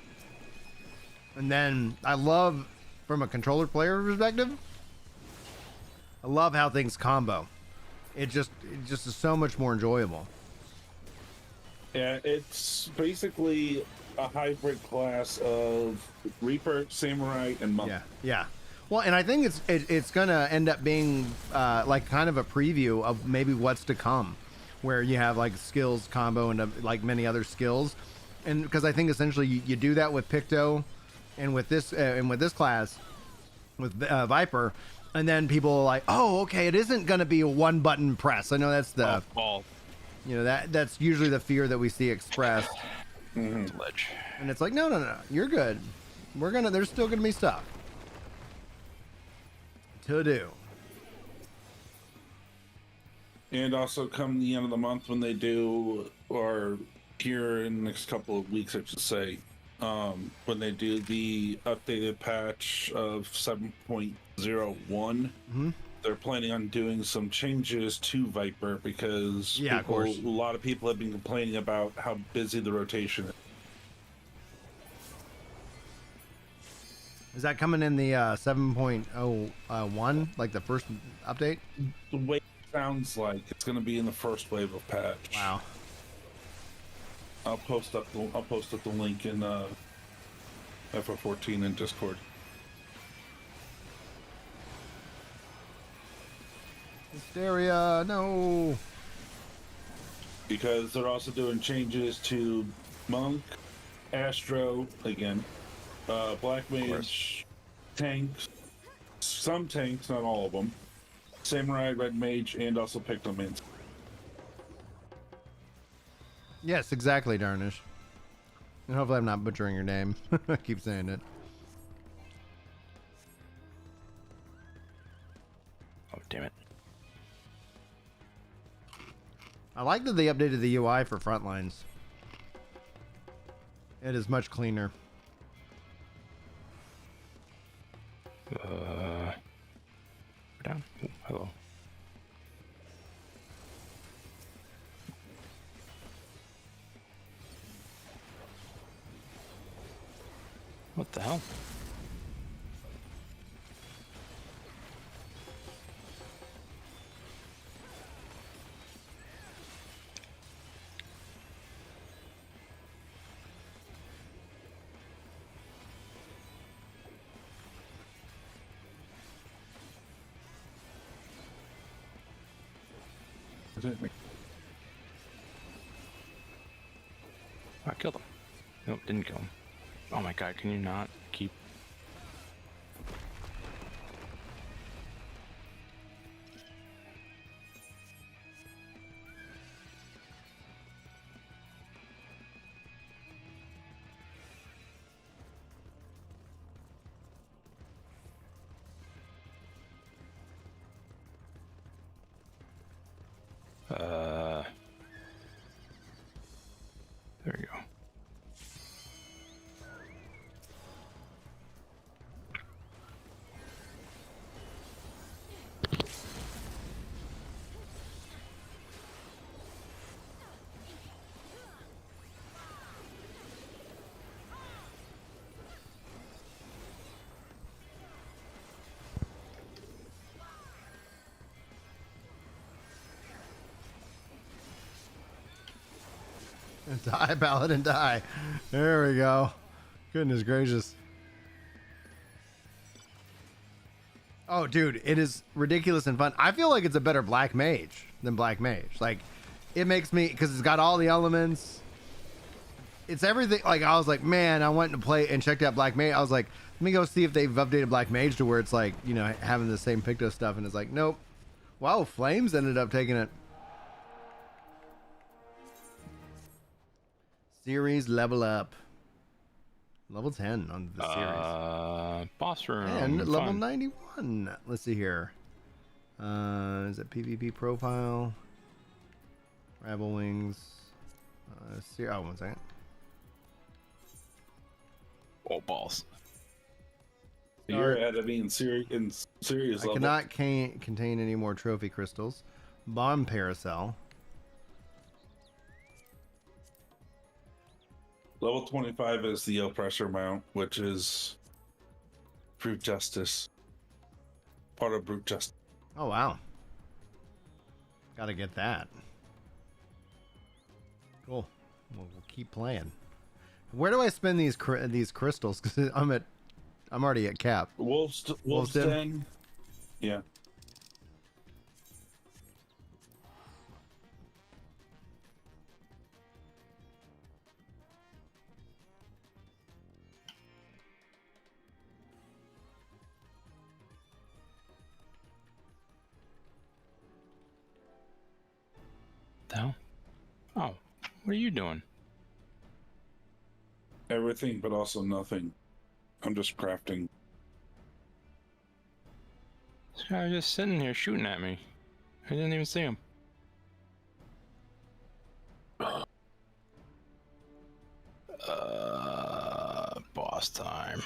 S1: And then I love, from a controller player perspective, I love how things combo. It just is so much more enjoyable.
S3: Yeah, it's basically a hybrid class of Reaper, Samurai, and Monk.
S1: Yeah, yeah. Well, and I think it's gonna end up being like kind of a preview of maybe what's to come, where you have like skills combo and like many other skills, and because I think essentially you do that with Picto, and with this class, with Viper, and then people are like, oh, okay, it isn't gonna be a one button press. I know that's the
S2: ball.
S1: You know that's usually the fear that we see expressed,
S2: Ledge.
S1: and it's like no, you're good. There's still gonna be stuff to do.
S3: And also come the end of the month when they do, or here in the next couple of weeks, I should say, when they do the updated patch of 7.01, they're planning on doing some changes to Viper because
S1: Yeah, of course.
S3: a lot of people have been complaining about how busy the rotation is.
S1: Is that coming in the 7.01, like the first update?
S3: The way it sounds like it's going to be in the first wave of patch.
S1: Wow.
S3: I'll post up the link in FF14 in Discord.
S1: Hysteria, no.
S3: Because they're also doing changes to Monk, Astro again, Black Mage, tanks, some tanks, not all of them, Samurai, Red Mage, and also Pictomans.
S1: Yes, exactly, Darnish. And hopefully I'm not butchering your name. I keep saying it.
S2: Oh, damn it.
S1: I like that they updated the UI for Frontlines. It is much cleaner.
S2: We're down. Oh, hello. What the hell? I killed him. Nope, didn't kill him. Oh my god, can you not keep... There you go.
S1: Die, Paladin, die. There we go. Goodness gracious. Oh, dude, it is ridiculous and fun. I feel like it's a better Black Mage than Black Mage. Like, it makes me, because it's got all the elements. It's everything. Like, I was like, man, I went to play and checked out Black Mage. I was like, let me go see if they've updated Black Mage to where it's like, you know, having the same Picto stuff. And it's like, nope, Wow, Flames ended up taking it. Series level up. Level 10 on the series.
S2: Boss room.
S1: And level
S2: fun.
S1: 91. Let's see here. Is it PvP profile? Rabble Wings. Oh, 1 second.
S2: Oh, balls.
S3: You're at me in serious
S1: I
S3: level.
S1: cannot contain any more trophy crystals. Bomb Paracel.
S3: Level 25 is the oppressor mount, which is brute justice. Part of brute justice.
S1: Oh, wow. Gotta get that. Cool. We'll keep playing. Where do I spend these crystals? Because I'm already at cap.
S3: Wolf's Den. Yeah.
S2: The hell? Oh, what are you doing?
S3: Everything, but also nothing. I'm just crafting.
S2: This guy was just sitting here shooting at me. I didn't even see him. Boss time.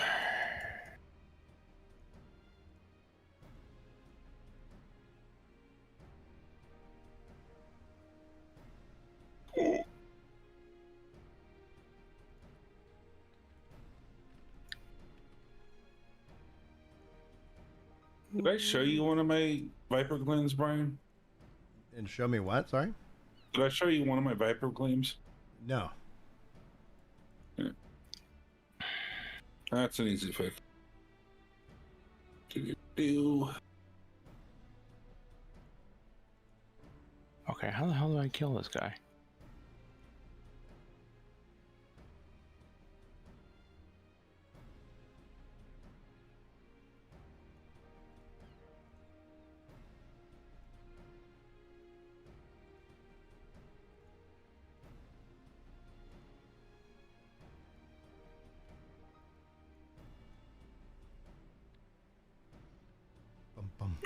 S3: Did I show you one of my Viper Gleams, Brian?
S1: And show me what? Sorry?
S3: Did I show you one of my Viper Gleams?
S1: No.
S3: Yeah. That's an easy fix.
S2: Okay, how the hell do I kill this guy?
S1: Bum, bum.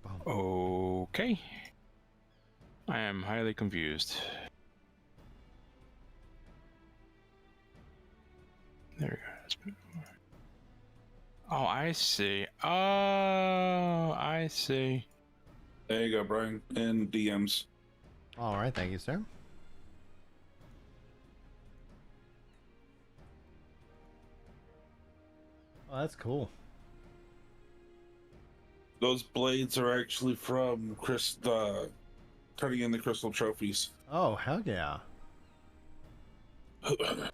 S1: Bum.
S2: Okay. I am highly confused. There we go. Oh, I see. Oh, I see.
S3: There you go, Brian. In DMs.
S1: All right, thank you, sir. Oh, that's cool.
S3: Those blades are actually from turning in the crystal trophies.
S1: Oh, hell yeah. Oh, there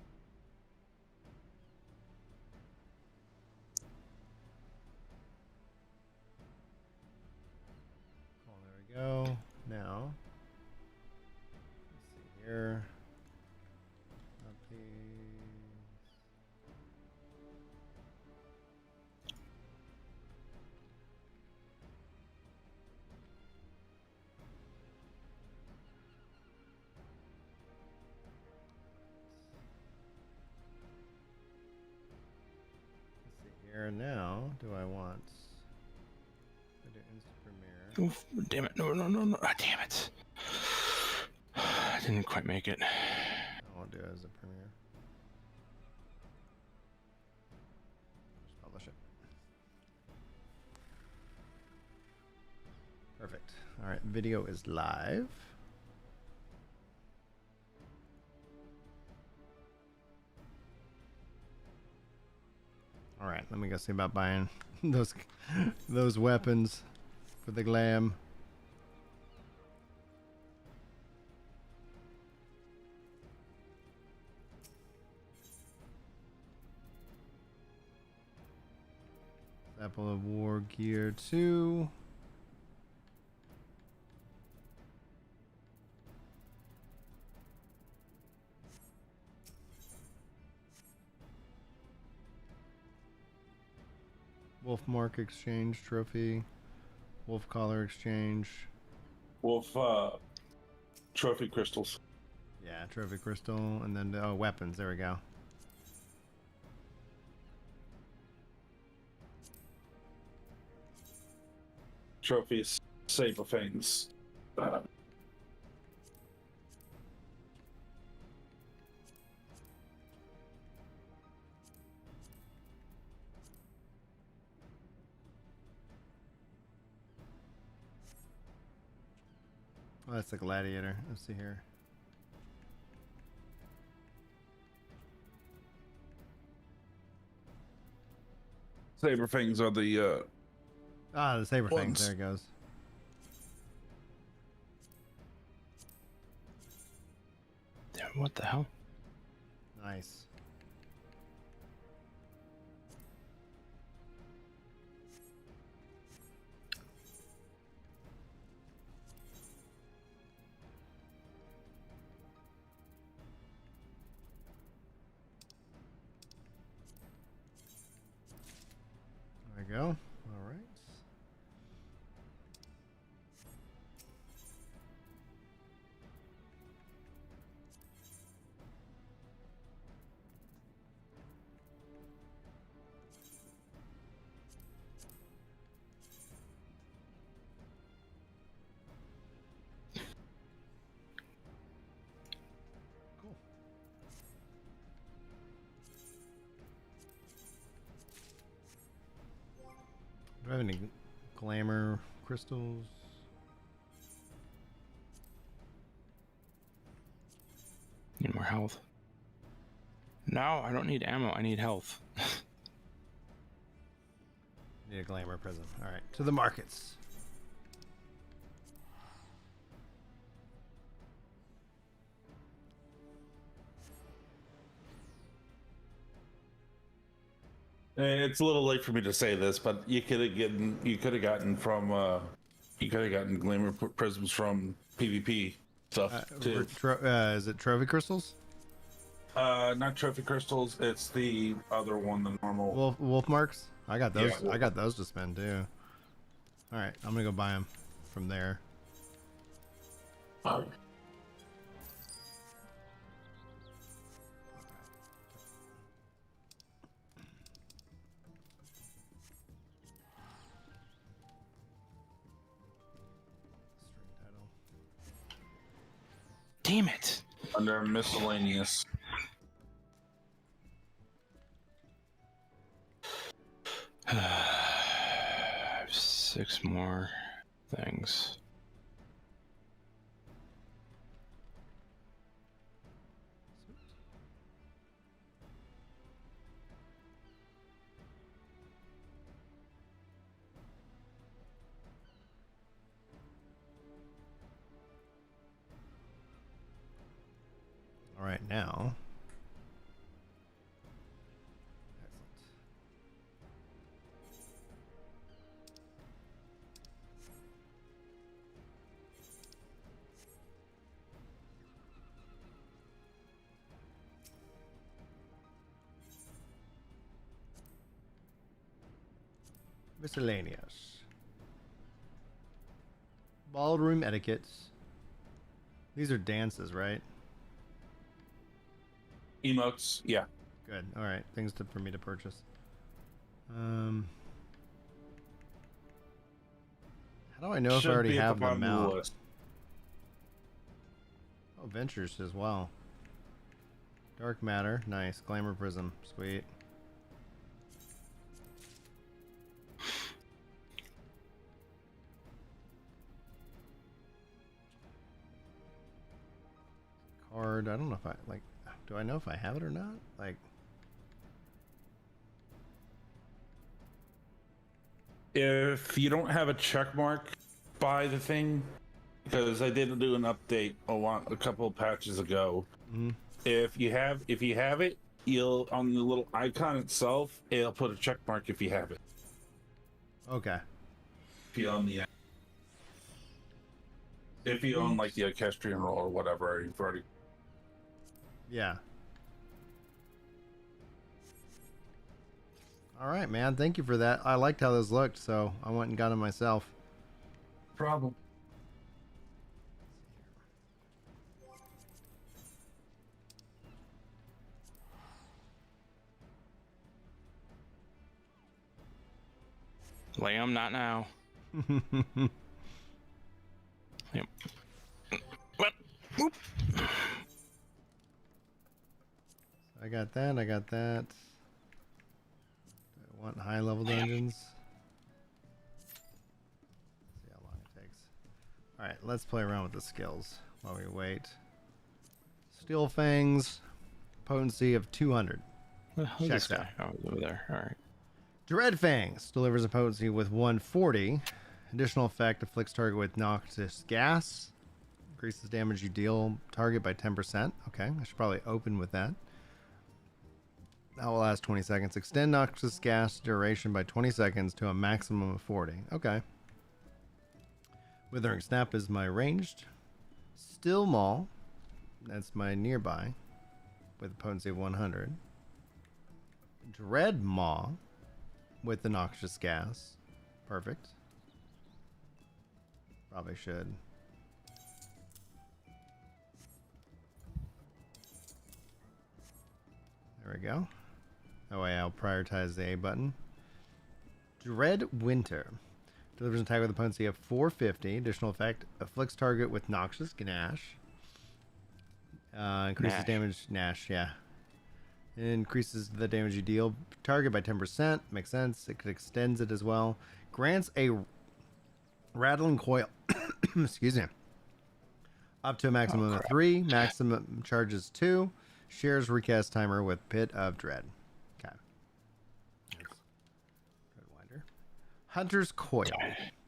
S1: we go. Now, let's see here. Here now, do I want to do instant premiere?
S2: Oof, damn it. No, no, no, no. Ah, damn it. I didn't quite make it.
S1: I won't do it as a premiere. Just publish it. Perfect. All right, video is live. All right, let me go see about buying those weapons for the glam. Apple of War Gear 2. Wolfmark Exchange Trophy. Wolf collar exchange.
S3: Wolf trophy crystals.
S1: Yeah, trophy crystal, and then weapons. There we go.
S3: Trophies, saber fangs.
S1: Oh, that's the gladiator. Let's see here.
S3: Saber fangs are the
S1: The saber fangs.
S3: Ones.
S1: There it goes.
S2: Damn, what the hell?
S1: Nice. There we go. All right. Cool. Do I have any glamour crystals?
S2: Need more health. No, I don't need ammo. I need health.
S1: Need a glamour prism. All right, to the markets.
S3: It's a little late for me to say this, but you could have gotten glamour prisms from PvP stuff too.
S1: Is it trophy crystals?
S3: Not trophy crystals. It's the other one, the normal.
S1: Wolf marks? I got those.
S3: Yeah,
S1: I got those to spend too. All right, I'm gonna go buy them from there.
S3: Oh.
S2: Damn it.
S3: Under miscellaneous.
S2: I have 6 more things.
S1: All right, now. Miscellaneous. Ballroom etiquettes. These are dances, right?
S3: Emotes, yeah.
S1: Good. All right, things for me to purchase. How do I know if I already have them out? Oh, ventures as well. Dark matter, nice. Glamour prism, sweet. Card. I don't know if I like. Do I know if I have it or not? Like.
S3: If you don't have a check mark by the thing, because I did do an update a couple of patches ago.
S1: Mm-hmm.
S3: If you have it, you'll on the little icon itself, it'll put a check mark if you have it.
S1: Okay.
S3: If you own like the equestrian roll or whatever, you've already.
S1: Yeah. All right, man. Thank you for that. I liked how those looked, so I went and got them myself.
S3: problem.
S2: Liam, not now. Yep. What? Whoop.
S1: I got that. I got that. I want high level dungeons. See how long it takes. All right, let's play around with the skills while we wait. Steel Fangs, potency of 200.
S2: Who's
S1: Checks
S2: this guy? Oh, he's over there. All right.
S1: Dread Fangs delivers a potency with 140. Additional effect afflicts target with noxious gas. Increases damage you deal target by 10%. Okay, I should probably open with that. That will last 20 seconds. Extend noxious gas duration by 20 seconds to a maximum of 40. Okay. Withering Snap is my ranged. Still Maul, that's my nearby, with a potency of 100. Dread Maw with the noxious gas. Perfect. Probably should. There we go. That way I'll prioritize the A button. Dread Winter. Delivers an attack with a potency of 450. Additional effect. Afflicts target with Noxious Gnash. Increases
S2: Nash.
S1: damage. Nash, yeah. Increases the damage you deal target by 10%. Makes sense. It extends it as well. Grants a rattling coil. Excuse me. Up to a maximum of 3. Maximum charges 2. Shares recast timer with Pit of Dread. Okay. Dreadwinder. Hunter's Coil.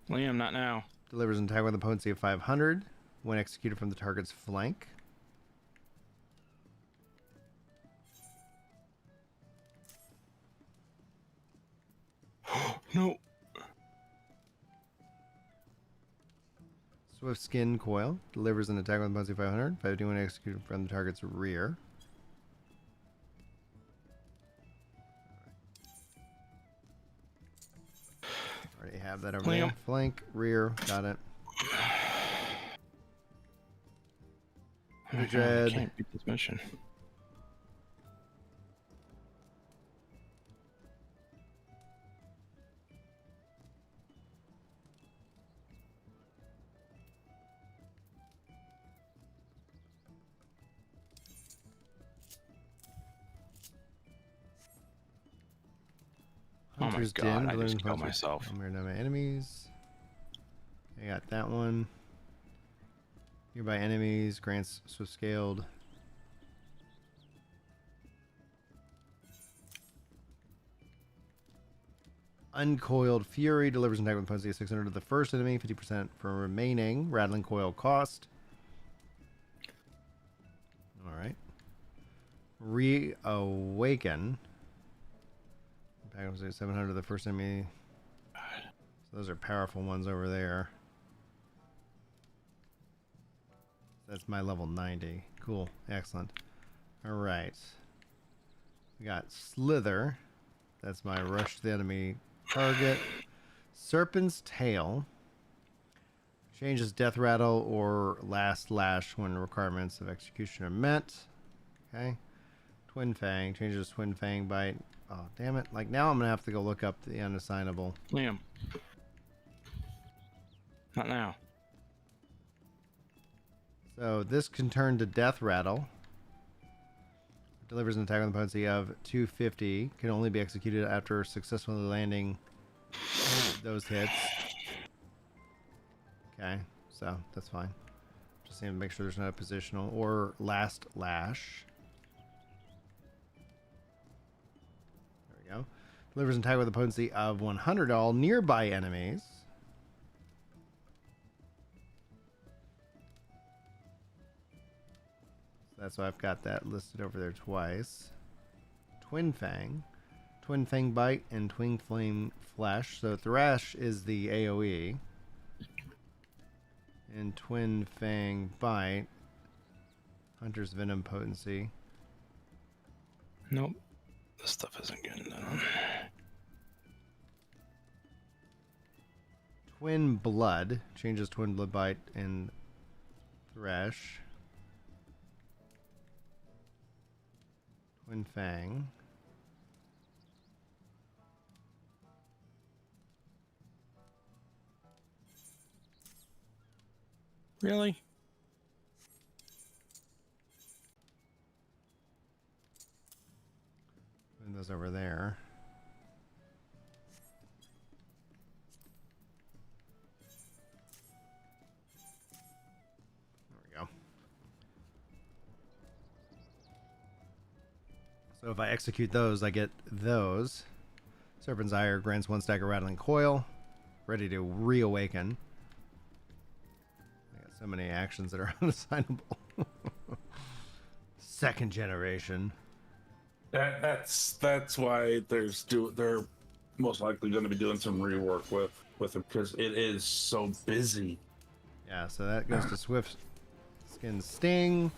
S2: Liam, not now.
S1: Delivers an attack with a potency of 500 when executed from the target's flank.
S2: No.
S1: Swift Skin Coil delivers an attack with a potency of 500. 50 when executed from the target's rear. Already have that over there. Flank, rear, got it.
S2: I
S1: Dread.
S2: can't beat this mission. Oh my
S1: Hunter's
S2: god,
S1: Den,
S2: I
S1: delivers
S2: just
S1: a
S2: killed
S1: potency-
S2: myself.
S1: I'm gonna know my enemies. I got that one. Nearby enemies grants swift scaled. Uncoiled Fury delivers an attack with potency of 600 to the first enemy, 50% for remaining rattling coil cost. All right. Reawaken. Attack with 700 to the first enemy. So those are powerful ones over there. That's my level 90. Cool. Excellent. All right. We got Slither. That's my rush to the enemy target. Serpent's Tail. Changes Death Rattle or Last Lash when requirements of execution are met. Okay. Twin Fang. Changes Twin Fang Bite. Oh, damn it. Like, now I'm going to have to go look up the unassignable.
S2: Liam. Not now.
S1: So this can turn to Death Rattle. Delivers an attack with a potency of 250. Can only be executed after successfully landing those hits. Okay, so that's fine. Just need to make sure there's not a positional or Last Lash. There we go. Delivers an attack with a potency of 100 to all nearby enemies. That's why I've got that listed over there twice. Twin Fang. Twin Fang Bite and Twin Flame Flash. So Thrash is the AoE. And Twin Fang Bite. Hunter's Venom Potency.
S2: Nope. This stuff isn't getting done.
S1: Twin Blood. Changes Twin Blood Bite and Thresh. Twin Fang.
S2: Really?
S1: And those over there. There we go. So if I execute those, I get those. Serpent's Ire grants 1 stack of Rattling Coil. Ready to reawaken. I got so many actions that are unassignable. Second generation.
S3: That's why they're most likely going to be doing some rework with it because it is so busy.
S1: Yeah, so that goes to Swift Skin Sting,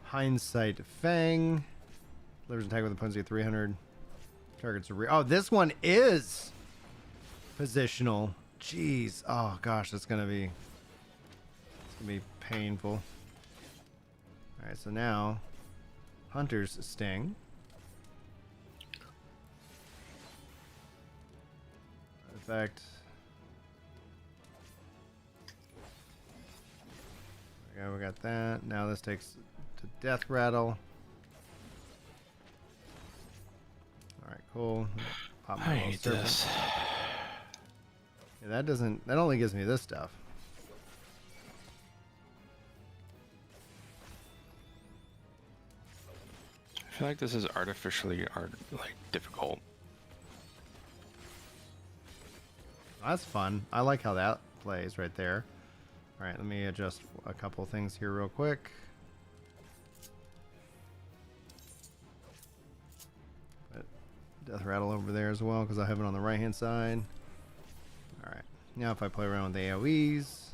S1: Hindsight Fang, delivers an attack with a potency of 300. Targets a oh, this one is positional. Jeez, oh gosh, it's gonna be painful. All right, so now Hunter's Sting. Effect. Okay, we got that. Now this takes to Death Rattle. Alright, cool. Pop
S2: I
S1: my little
S2: hate
S1: serpent.
S2: this.
S1: Yeah, that only gives me this stuff.
S2: I feel like this is artificially difficult.
S1: That's fun. I like how that plays right there. Alright, let me adjust a couple things here real quick. Put Death Rattle over there as well because I have it on the right hand side. Alright, now if I play around with the AoEs.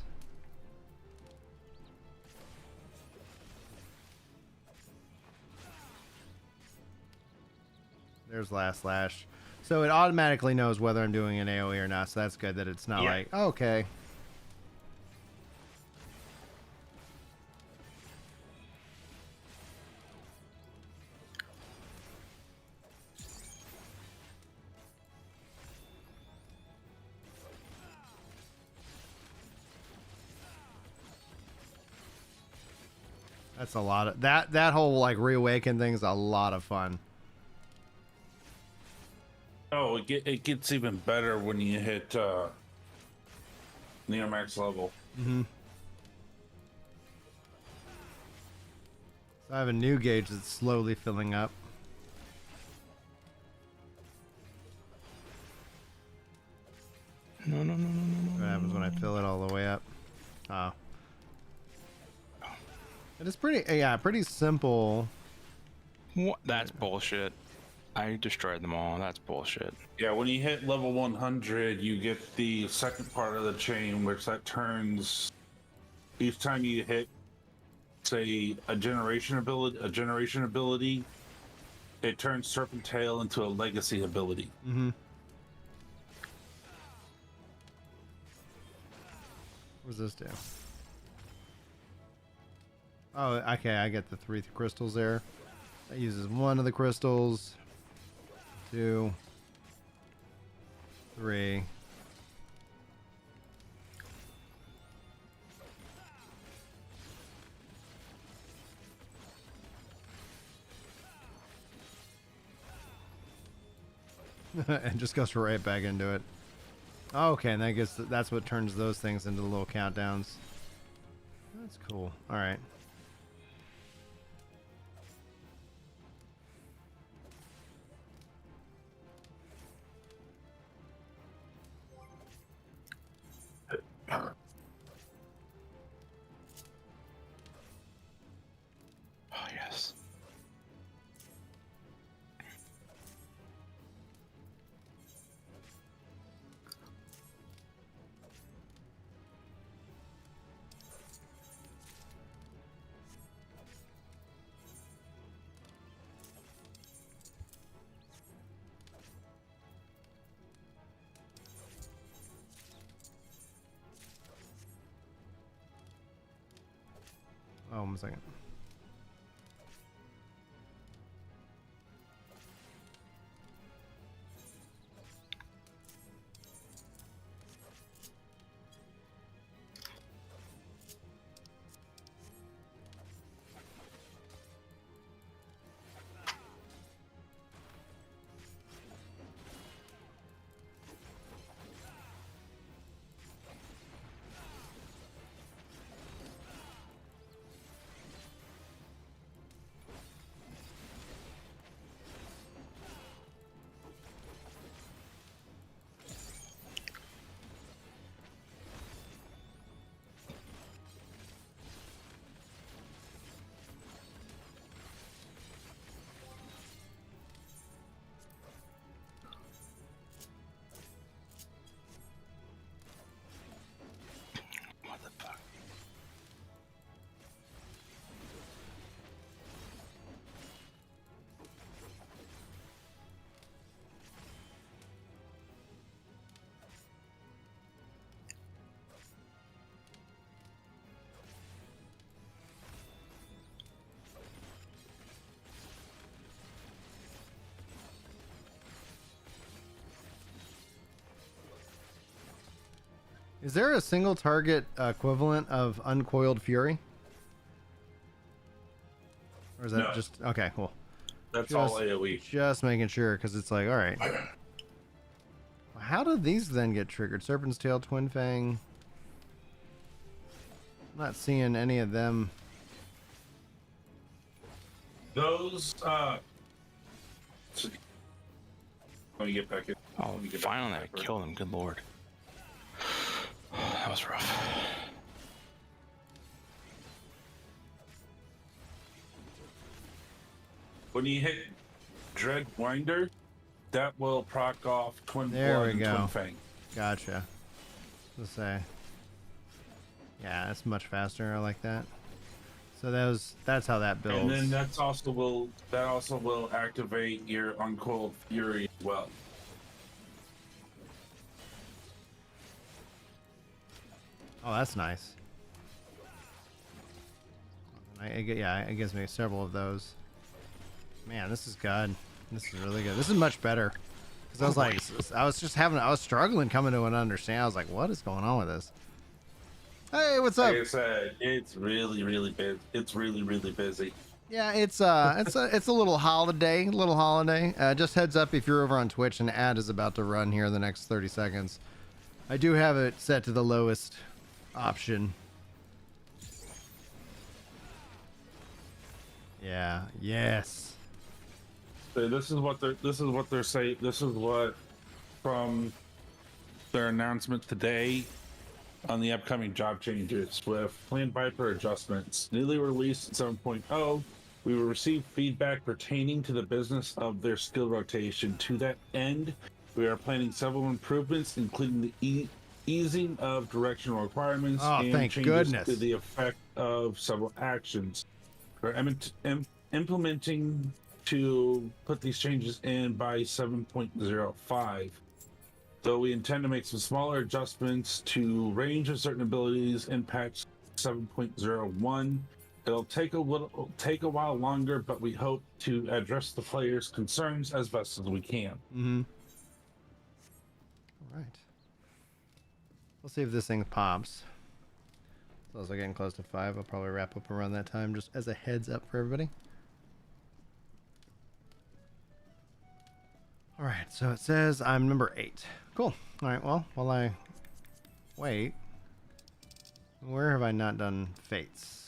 S1: There's Last Slash. So it automatically knows whether I'm doing an AoE or not, so that's good that it's not like, oh, okay. That's a lot of that whole like reawaken thing's a lot of fun.
S3: Oh, it gets even better when you hit near max level.
S1: Mm-hmm. So I have a new gauge that's slowly filling up.
S2: No.
S1: What happens when I fill it all the way up? Oh. It is pretty simple.
S2: What? That's bullshit. I destroyed them all. That's bullshit.
S3: Yeah, when you hit level 100, you get the second part of the chain, which that turns each time you hit, say, a generation ability, it turns Serpent Tail into a legacy ability.
S1: Mm-hmm. What does this do? Oh, okay, I get the 3 crystals there. That uses 1 of the crystals. 2, 3. And just goes right back into it. Okay, and that's what turns those things into the little countdowns. That's cool. All right.
S2: Oh, yes.
S1: Oh, 1 second.
S2: What the fuck?
S1: Is there a single target equivalent of Uncoiled Fury? Or is that
S3: No.
S1: just okay? Cool.
S3: That's
S1: Just,
S3: all AOE.
S1: Just making sure, because it's like, all right. How do these then get triggered? Serpent's Tail, Twin Fang. I'm not seeing any of them.
S3: Those, let me get back in.
S2: Oh,
S3: Let me get back
S2: finally
S3: in
S2: I
S3: paper.
S2: killed him. Good lord. That was rough.
S3: When you hit Dread Winder, that will proc off Twin
S1: There
S3: Blood
S1: we
S3: and
S1: go.
S3: Twin Fang.
S1: Gotcha. Let's say. Yeah, it's much faster. I like that. So that's how that builds.
S3: And then that also will activate your Uncoiled Fury as well.
S1: Oh, that's nice. Yeah, it gives me several of those. Man, this is good. This is really good. This is much better. Because I was like, I was struggling coming to an understanding. I was like, what is going on with this? Hey, what's up?
S3: Like I said, it's really, really busy. It's really, really busy.
S1: Yeah, it's a little holiday, just heads up if you're over on Twitch, an ad is about to run here in the next 30 seconds. I do have it set to the lowest option. Yeah, yes.
S3: So this is what they're saying. This is what from their announcement today on the upcoming job changes with planned Viper adjustments. Newly released 7.0, we will receive feedback pertaining to the business of their skill rotation. To that end, we are planning several improvements, including the easing of directional requirements and
S1: thank
S3: changes
S1: goodness.
S3: to the effect of several actions. We're implementing to put these changes in by 7.05. Though we intend to make some smaller adjustments to range of certain abilities in patch 7.01. It'll take a while longer, but we hope to address the players' concerns as best as we can.
S1: Mm-hmm. All right. We'll see if this thing pops. So as we're getting close to 5, I'll probably wrap up around that time, just as a heads up for everybody. All right, so it says I'm number 8. Cool. All right, well, while I wait, where have I not done fates?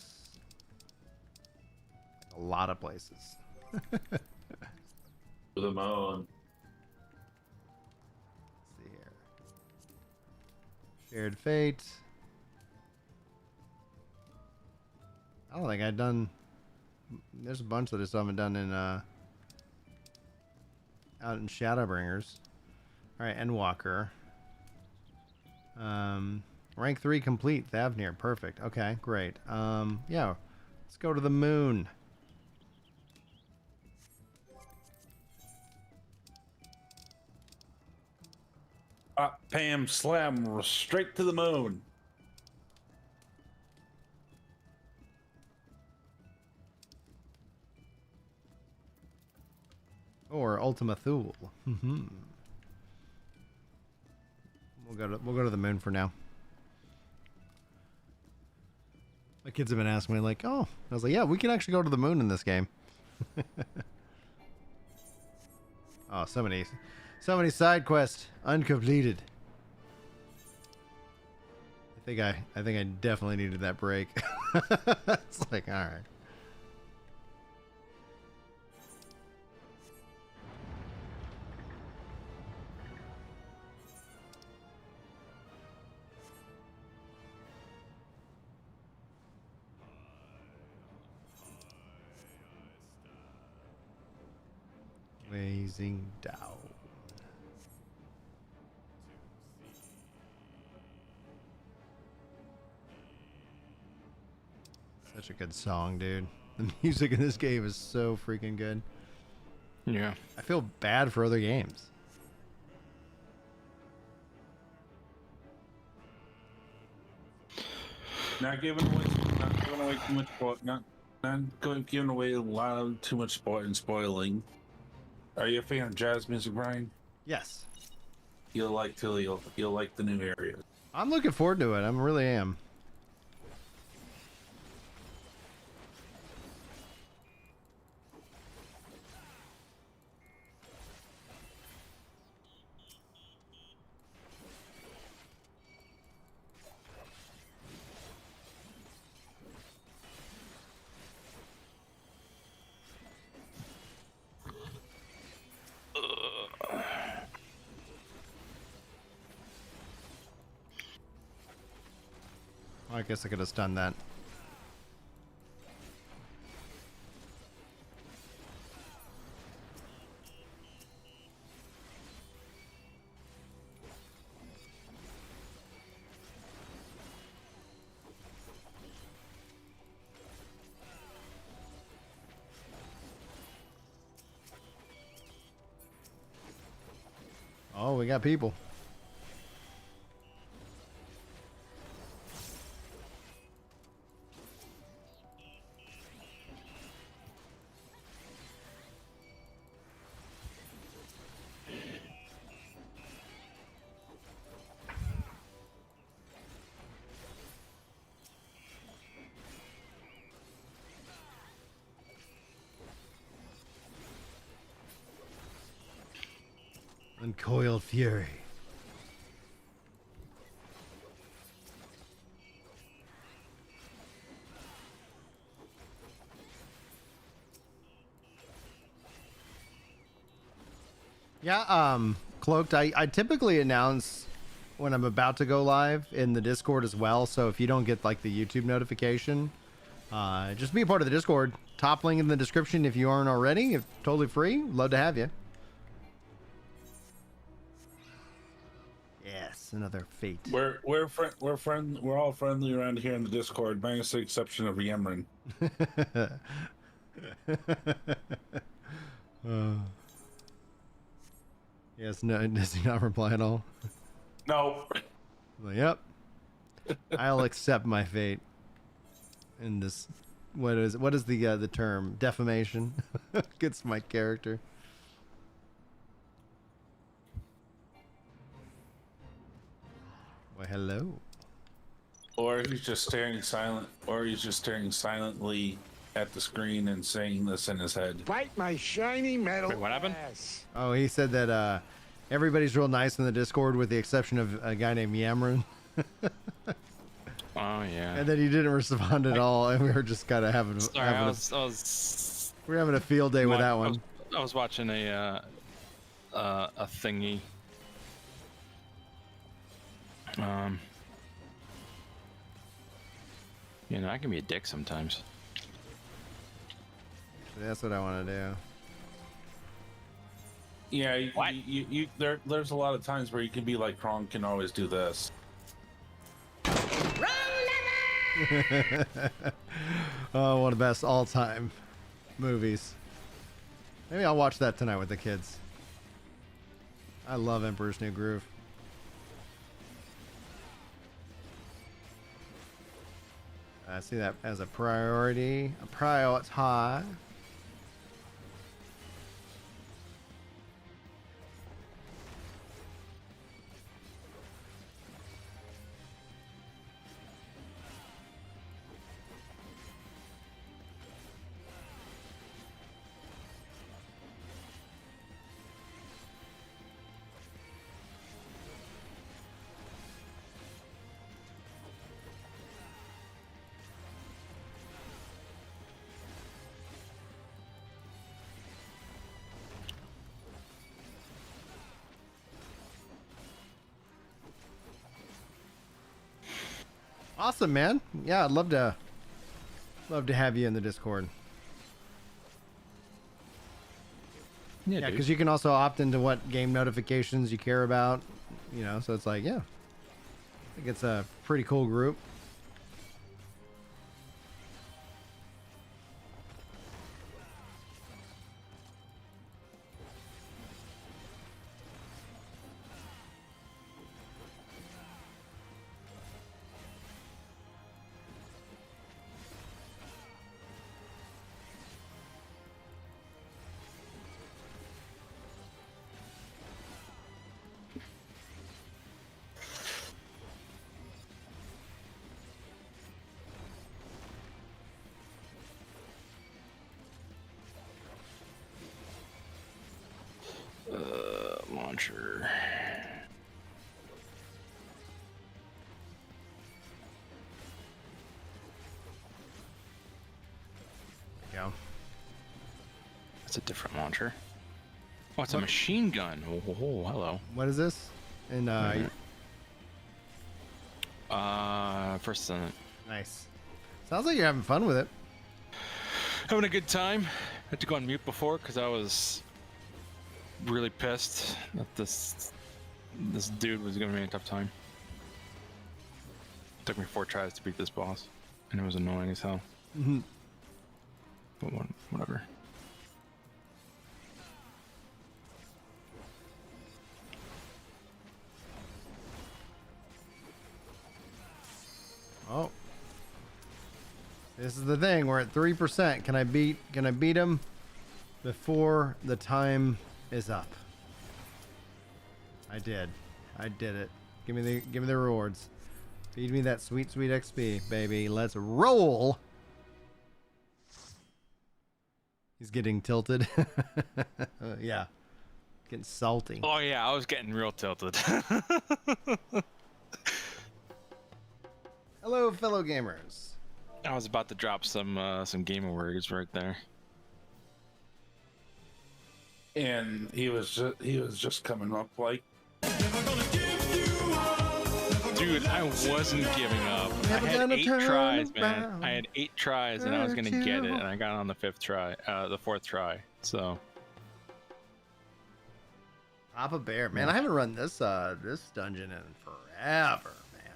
S1: A lot of places.
S3: For the moan.
S1: Let's see here. Shared fate. I don't think I've done. There's a bunch that I still haven't done in out in Shadowbringers. All right, Endwalker. Rank 3 complete. Thavnir, perfect. Okay, great. Yeah, let's go to the moon.
S3: Pam, slam straight to the moon.
S1: Or Ultima Thule. We'll go to the moon for now. My kids have been asking me like, oh, I was like, yeah, we can actually go to the moon in this game. Oh, so many side quests uncompleted. I think I definitely needed that break. It's like, all right. Blazing down. Such a good song, dude. The music in this game is so freaking good.
S2: Yeah.
S1: I feel bad for other games.
S3: Not giving away too much giving away a lot of too much spoiling. Are you a fan of jazz music, Brian?
S1: Yes.
S3: You'll like the new areas.
S1: I'm looking forward to it. I really am. I guess I could have stunned that. Oh, we got people. Uncoiled fury. Yeah, Cloaked, I typically announce when I'm about to go live in the Discord as well, so if you don't get like the YouTube notification, just be a part of the Discord. Top link in the description if you aren't already. It's totally free. Love to have you. Yes, another fate.
S3: We're all friendly around here in the Discord, minus the exception of Yemrin.
S1: Yes, no, does he not reply at all?
S3: No.
S1: Well, yep. I'll accept my fate. In this, what is the term? Defamation against my character. Well, hello.
S3: Or he's just staring silently at the screen and saying this in his head.
S5: Bite my shiny metal.
S2: Wait, what happened?
S5: ass.
S1: Oh, he said that everybody's real nice in the Discord with the exception of a guy named Yamron.
S2: Oh yeah.
S1: And then he didn't respond at all, and we were just kind of having,
S2: Sorry,
S1: having
S2: I was
S1: we were having a field day with that one.
S2: I was watching a thingy. You know, I can be a dick sometimes.
S1: That's what I want to do.
S3: Yeah,
S2: What?
S3: there's a lot of times where you can be like, Kron can always do this.
S1: Oh, one of the best all-time movies. Maybe I'll watch that tonight with the kids. I love Emperor's New Groove. I see that as a priority. A prioritize. Awesome, man. Yeah, I'd love to have you in the Discord. Yeah,
S2: dude.
S1: because you can also opt into what game notifications you care about. You know, so it's like, yeah, I think it's a pretty cool group.
S2: Launcher.
S1: Yeah.
S2: That's a different launcher. Oh, it's a machine gun. Oh, hello.
S1: What is this? And
S2: First Senate.
S1: nice. Sounds like you're having fun with it.
S2: Having a good time. Had to go on mute before because I was really pissed that this dude was giving me a tough time. Took me 4 tries to beat this boss, and it was annoying as hell.
S1: Mm-hmm.
S2: But whatever.
S1: Oh, this is the thing. We're at 3%. Can I beat him before the time is up? I did it. Give me the rewards. Feed me that sweet XP, baby. Let's roll. He's getting tilted. Yeah, getting salty.
S2: Oh yeah, I was getting real tilted.
S1: Hello, fellow gamers.
S2: I was about to drop some gamer words right there.
S3: And he was just coming up like,
S2: Dude, I wasn't giving up. I
S1: Never
S2: had
S1: gonna
S2: 8
S1: turn
S2: tries, man.
S1: around.
S2: I had 8 tries, and I was gonna get it, and I got it on the 5th try, the 4th try. So.
S1: Papa Bear, man. I haven't run this dungeon in forever, man.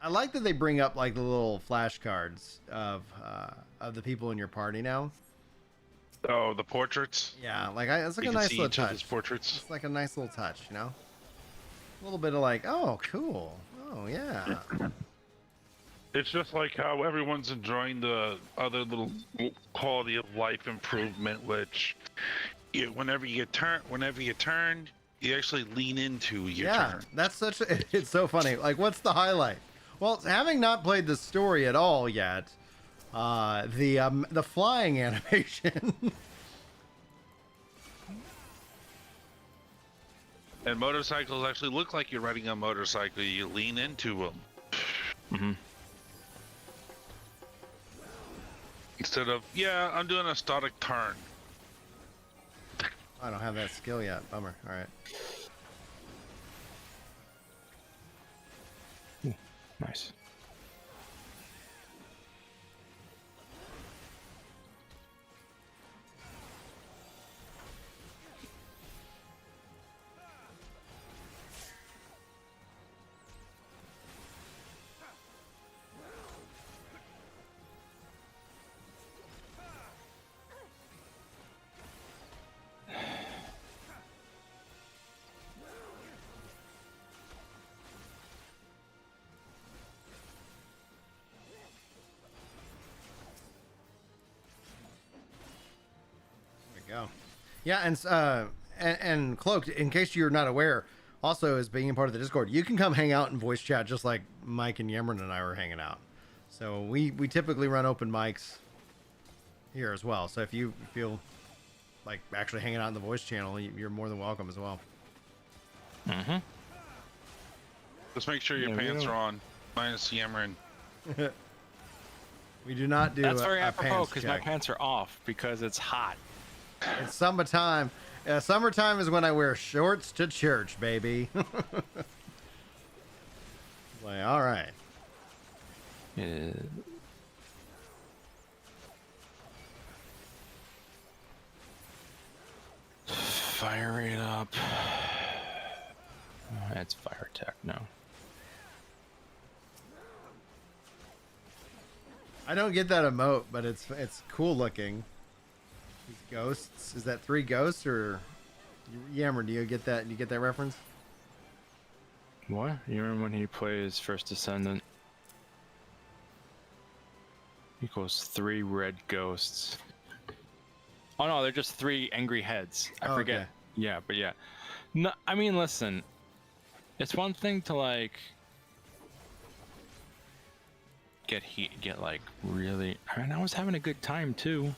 S1: I like that they bring up like the little flashcards of the people in your party now.
S6: Oh, the portraits.
S1: Yeah, like it's like
S6: You
S1: a
S6: can
S1: nice
S6: see
S1: little
S6: each other's
S1: touch.
S6: portraits.
S1: It's like a nice little touch, you know. A little bit of like, oh, cool. Oh, yeah.
S6: It's just like how everyone's enjoying the other little quality of life improvement, which whenever you turn, you actually lean into your
S1: Yeah,
S6: turn.
S1: that's such a, it's so funny. Like, what's the highlight? Well, having not played the story at all yet, the flying animation.
S6: And motorcycles actually look like you're riding a motorcycle. You lean into them.
S2: Mm-hmm.
S6: Instead of, yeah, I'm doing a static turn.
S1: I don't have that skill yet. Bummer. All right.
S2: Nice.
S1: Go. Yeah, and Cloaked, in case you're not aware, also as being a part of the Discord, you can come hang out in voice chat just like Mike and Yemron and I were hanging out. So we typically run open mics here as well. So if you feel like actually hanging out in the voice channel, you're more than welcome as well.
S2: Mm-hmm.
S6: Just make sure your
S2: Yeah, we
S6: pants
S2: don't-
S6: are on, minus yammering.
S1: We do not do
S2: That's
S1: a
S2: very apropos
S1: pants
S2: because my
S1: check.
S2: pants are off because it's hot.
S1: It's summertime. Summertime is when I wear shorts to church, baby. Like, all right.
S2: Fire it up. That's fire attack, no.
S1: I don't get that emote, but it's cool looking. These ghosts. Is that 3 ghosts or Yammer? Do you get that? Do you get that reference?
S2: What? You remember when he plays First Descendant? Equals 3 red ghosts. Oh no, they're just 3 angry heads. I forget.
S1: Okay.
S2: Yeah, but yeah. No, I mean, listen. It's one thing to like get like really. I mean, I was having a good time too.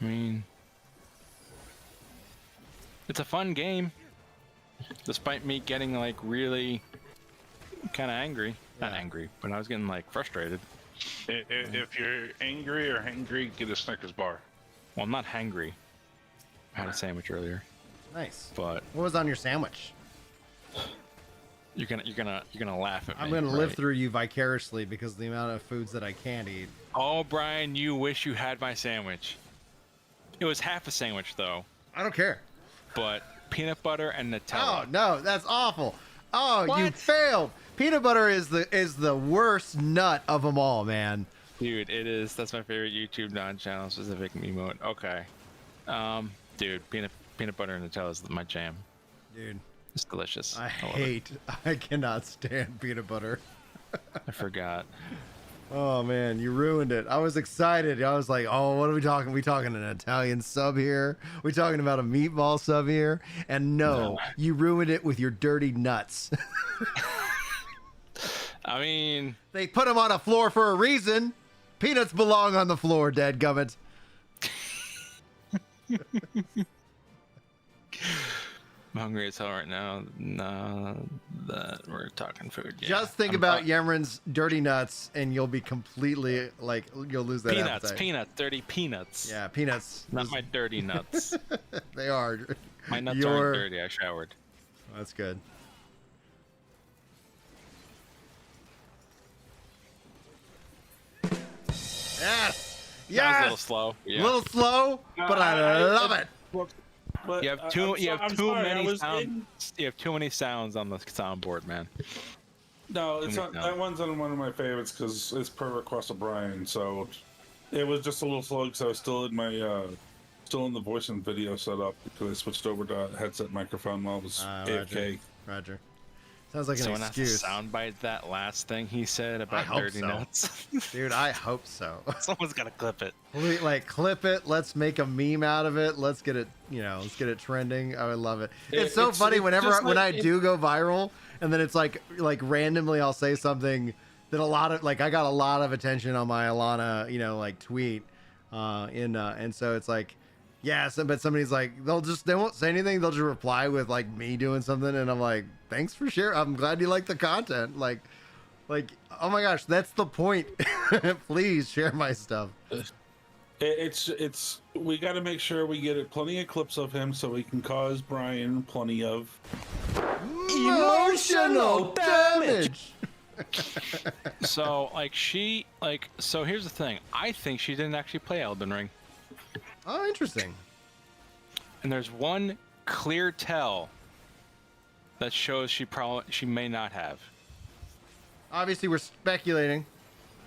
S2: I mean, it's a fun game, despite me getting like really kind of angry. Not angry, but I was getting like frustrated.
S6: If you're angry or hangry, get a Snickers bar.
S2: Well, I'm not hangry. I had a sandwich earlier.
S1: Nice.
S2: But
S1: what was on your sandwich?
S2: You're gonna laugh at me.
S1: I'm gonna live through you vicariously because of the amount of foods that I can't eat.
S2: Oh, Brian, you wish you had my sandwich. It was half a sandwich though.
S1: I don't care.
S2: But peanut butter and Nutella.
S1: Oh no, that's awful. Oh, you
S2: What?
S1: failed. Peanut butter is the worst nut of them all, man.
S2: Dude, it is. That's my favorite YouTube non-channel specific emote. Okay. Dude, peanut butter and Nutella is my jam.
S1: Dude,
S2: it's delicious.
S1: I cannot stand peanut butter.
S2: I forgot.
S1: Oh man, you ruined it. I was excited. I was like, oh, what are we talking? We talking an Italian sub here? We talking about a meatball sub here? And no, you ruined it with your dirty nuts.
S2: I mean,
S1: they put them on a floor for a reason. Peanuts belong on the floor, dadgummit.
S2: I'm hungry as hell right now. No, that we're talking food. Yeah.
S1: Just think about Yemrin's dirty nuts, and you'll be completely like you'll lose that appetite.
S2: Peanuts, dirty peanuts.
S1: Yeah, peanuts.
S2: Not my dirty nuts.
S1: They are.
S2: My nuts aren't dirty. I showered.
S1: That's good. Yes. Yes.
S2: That was a little slow. Yeah.
S1: A little slow, but I love it.
S3: But
S2: you have too many sounds. You have too many sounds on the soundboard, man.
S3: No, it's not. That one's on one of my favorites because it's per request of Brian. So it was just a little slow because I was still in my still in the voice and video setup because I switched over to headset microphone while I was AFK.
S1: Roger. Sounds like an
S2: Someone
S1: excuse.
S2: has to soundbite that last thing he said about dirty nuts.
S1: Dude, I hope so.
S2: Someone's gotta clip it.
S1: Like clip it. Let's make a meme out of it. Let's get it. Let's get it trending. I would love it. It's so funny whenever when I do go viral, and then it's like randomly I'll say something that I got a lot of attention on my Alana like tweet, and so it's like. Yeah, but somebody's like, they won't say anything. They'll just reply with like me doing something. And I'm like, thanks for sharing. I'm glad you like the content. Like, oh my gosh, that's the point. Please share my stuff.
S3: It's we got to make sure we get plenty of clips of him so we can cause Brian plenty of
S1: emotional damage.
S2: So so here's the thing. I think she didn't actually play Elden Ring.
S1: Oh, interesting.
S2: And there's one clear tell that shows she may not have.
S1: Obviously, we're speculating.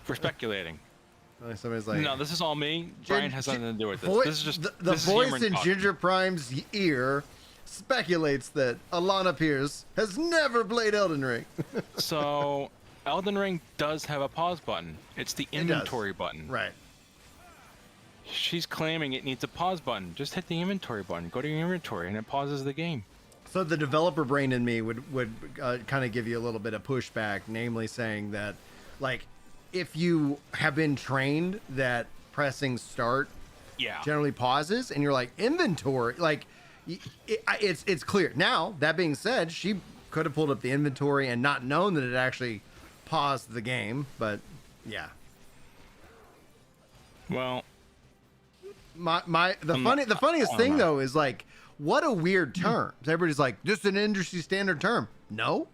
S2: We're speculating.
S1: Somebody's like,
S2: no, this is all me. Brian has nothing to do with this. This is just
S1: the voice in Ginger Prime's ear speculates that Alana Pierce has never played Elden Ring.
S2: So, Elden Ring does have a pause button. It's the inventory button.
S1: Right.
S2: She's claiming it needs a pause button. Just hit the inventory button. Go to your inventory, and it pauses the game.
S1: So the developer brain in me would kind of give you a little bit of pushback, namely saying that, like, if you have been trained that pressing start generally pauses, and you're like, inventory, like, it's clear. Now, that being said, she could have pulled up the inventory and not known that it actually paused the game, but yeah.
S2: Well...
S1: The funniest thing though is like, what a weird term. Everybody's like, this is an industry standard term. No,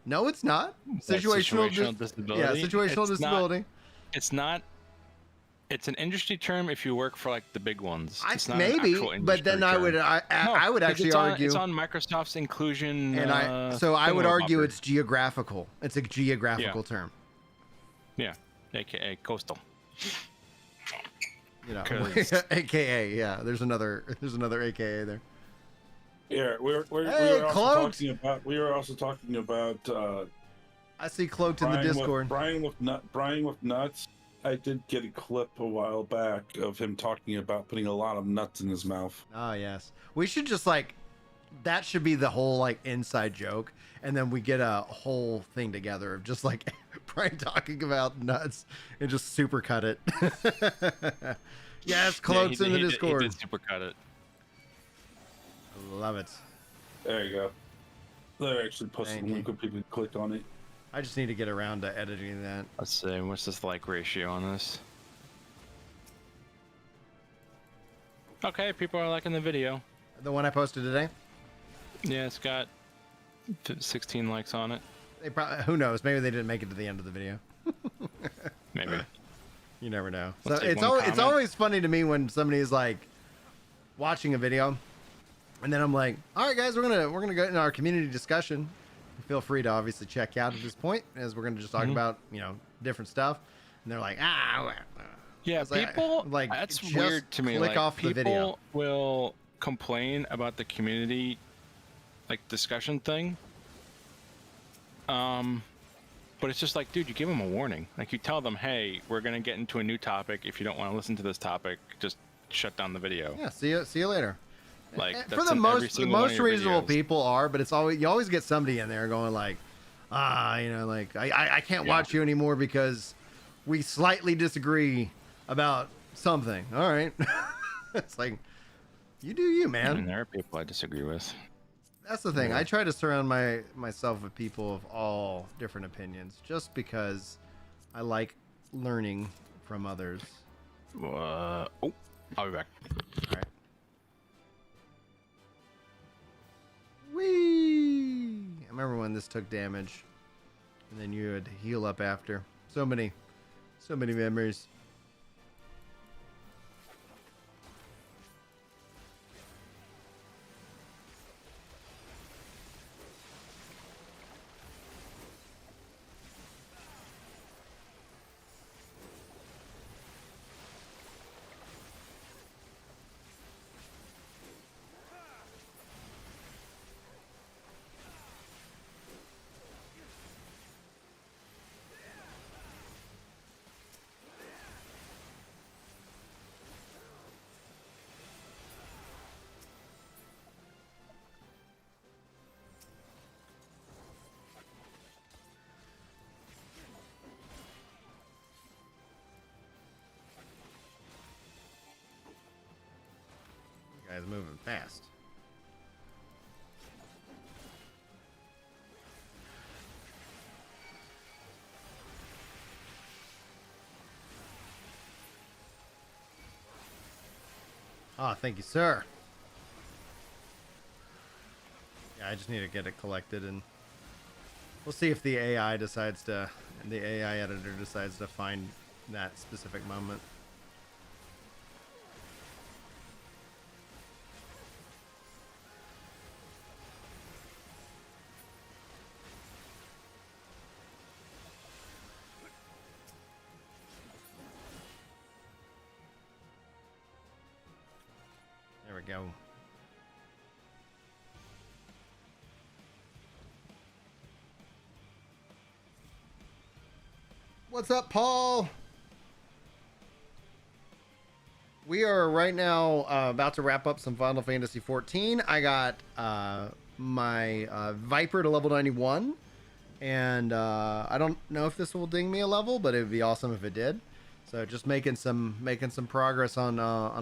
S1: No, it's not.
S2: That's
S1: Situational,
S2: disability.
S1: Yeah, situational disability.
S2: It's not. It's an industry term if you work for like the big ones. It's not
S1: Maybe,
S2: an actual
S1: but then
S2: industry term.
S1: I would
S2: 'cause
S1: actually
S2: it's
S1: argue.
S2: it's on Microsoft's inclusion.
S1: And I would argue
S2: thingamabobber.
S1: it's geographical. It's a geographical term.
S2: Yeah, aka coastal.
S1: You know,
S2: 'Cause-
S1: AKA. Yeah, there's another AKA there.
S3: Yeah,
S1: Hey,
S3: we were also talking about
S1: I see cloaked in the Discord.
S3: Brian with nuts. I did get a clip a while back of him talking about putting a lot of nuts in his mouth.
S1: Oh yes, we should just that should be the whole inside joke, and then we get a whole thing together of just Brian talking about nuts and just super cut it. Yes, cloaks in the Discord.
S2: He did super cut it.
S1: I love it.
S3: There you go. They're actually posting
S1: Thank
S3: a link where people can click on it.
S1: I just need to get around to editing that.
S2: Let's see. What's this like ratio on this? Okay, people are liking the video.
S1: The one I posted today.
S2: Yeah, it's got 16 likes on it.
S1: They probably, who knows? Maybe they didn't make it to the end of the video.
S2: Maybe.
S1: You never know.
S2: Let's
S1: So
S2: take
S1: it's
S2: one
S1: it's
S2: comment.
S1: always funny to me when somebody is watching a video, and then I'm like, all right, guys, we're gonna go in our community discussion. Feel free to obviously check out at this point, as we're gonna just talk about different stuff. And they're like,
S2: Yeah,
S1: It's like-
S2: people
S1: like,
S2: that's
S1: just
S2: weird to me.
S1: click off the
S2: people
S1: video.
S2: will complain about the community discussion thing. But it's just dude, you give them a warning. You tell them, hey, we're gonna get into a new topic. If you don't want to listen to this topic, just shut down the video.
S1: yeah, see you later.
S2: That's
S1: For the
S2: in every
S1: most
S2: single one of your
S1: reasonable
S2: videos.
S1: people are, but you always get somebody in there going I can't watch you anymore because we slightly disagree about something. All right. It's you do you, man.
S2: And there are people I disagree with.
S1: That's the thing. I try to surround myself with people of all different opinions, just because I like learning from others.
S2: Oh, I'll be back.
S1: All right. Whee! I remember when this took damage, and then you would heal up after. So many memories. Guys moving fast. Thank you, sir. Yeah, I just need to get it collected, and we'll see if the AI editor decides to find that specific moment. There we go. What's up, Paul? We are right now about to wrap up some Final Fantasy XIV. I got my Viper to level 91, and I don't know if this will ding me a level, but it would be awesome if it did. So just making some progress on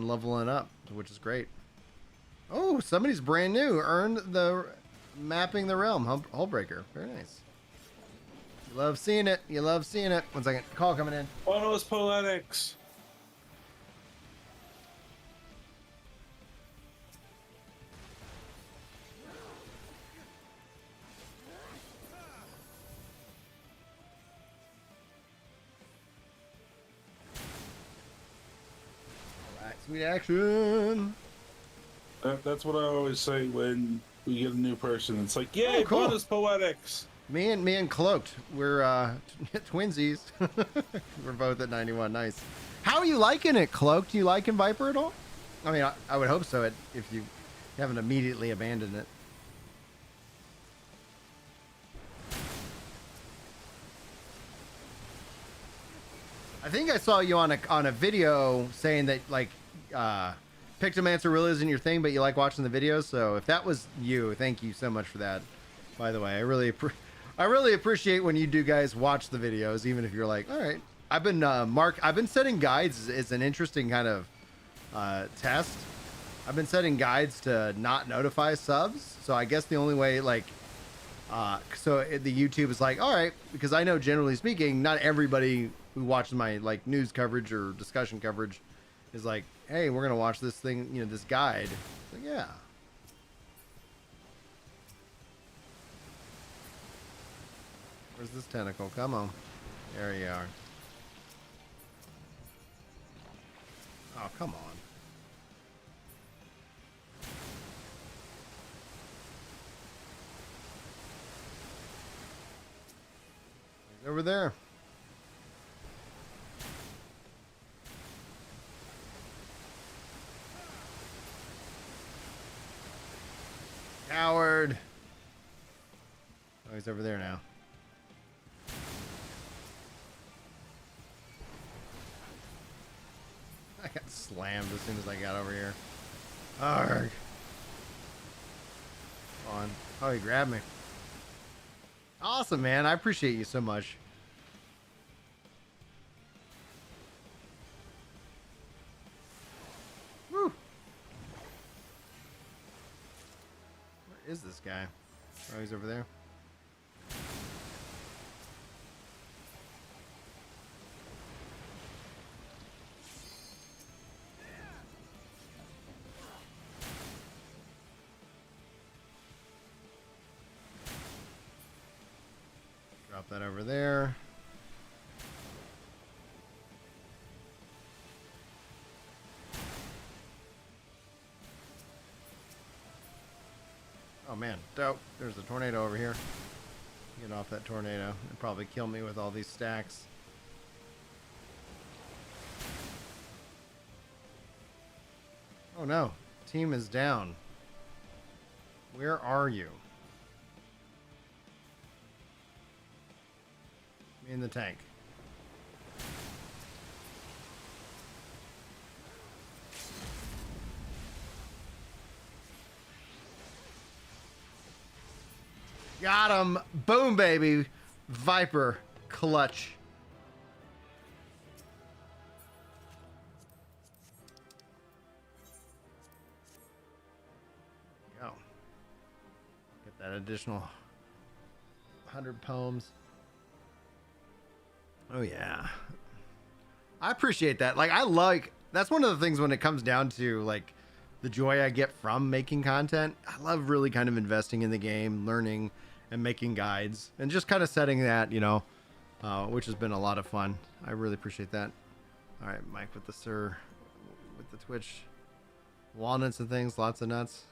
S1: leveling up, which is great. Oh, somebody's brand new. Earned the Mapping the Realm Hullbreaker. Very nice. You love seeing it. You love seeing it. 1 second. Call coming in.
S3: Bonus Poetics.
S1: Sweet action.
S3: That's what I always say when we get a new person. It's like, yay,
S1: Oh, cool.
S3: bonus poetics.
S1: Me and Cloaked, we're twinsies. We're both at 91. Nice. How are you liking it, Cloaked? Do you liking Viper at all? I mean, I would hope so if you haven't immediately abandoned it. I think I saw you on a video saying that like Pictomancer really isn't your thing, but you like watching the videos. So if that was you, thank you so much for that. By the way, I really appreciate when you do guys watch the videos, even if you're like, all right. I've been setting guides as an interesting kind of test. I've been setting guides to not notify subs. So I guess the only way the YouTube is like, all right, because I know generally speaking, not everybody who watches my like news coverage or discussion coverage is like, hey, we're gonna watch this thing, this guide. It's like, yeah. Where's this tentacle? Come on. There you are. Oh, come on. He's over there. Coward. Oh, he's over there now. I got slammed as soon as I got over here. Arrgh. Come on. Oh, he grabbed me. Awesome, man. I appreciate you so much. Woo. Where is this guy? Oh, he's over there. Drop that over there. Oh man, dope. There's a tornado over here. Get off that tornado. It'll probably kill me with all these stacks. Oh no, team is down. Where are you? Me in the tank. Got him. Boom, baby. Viper clutch. Go. Get that additional 100 poems. Oh yeah. I appreciate that. That's one of the things when it comes down to like the joy I get from making content. I love really kind of investing in the game, learning and making guides and just kind of setting that, which has been a lot of fun. I really appreciate that. All right, Mike with the Twitch walnuts and things, lots of nuts.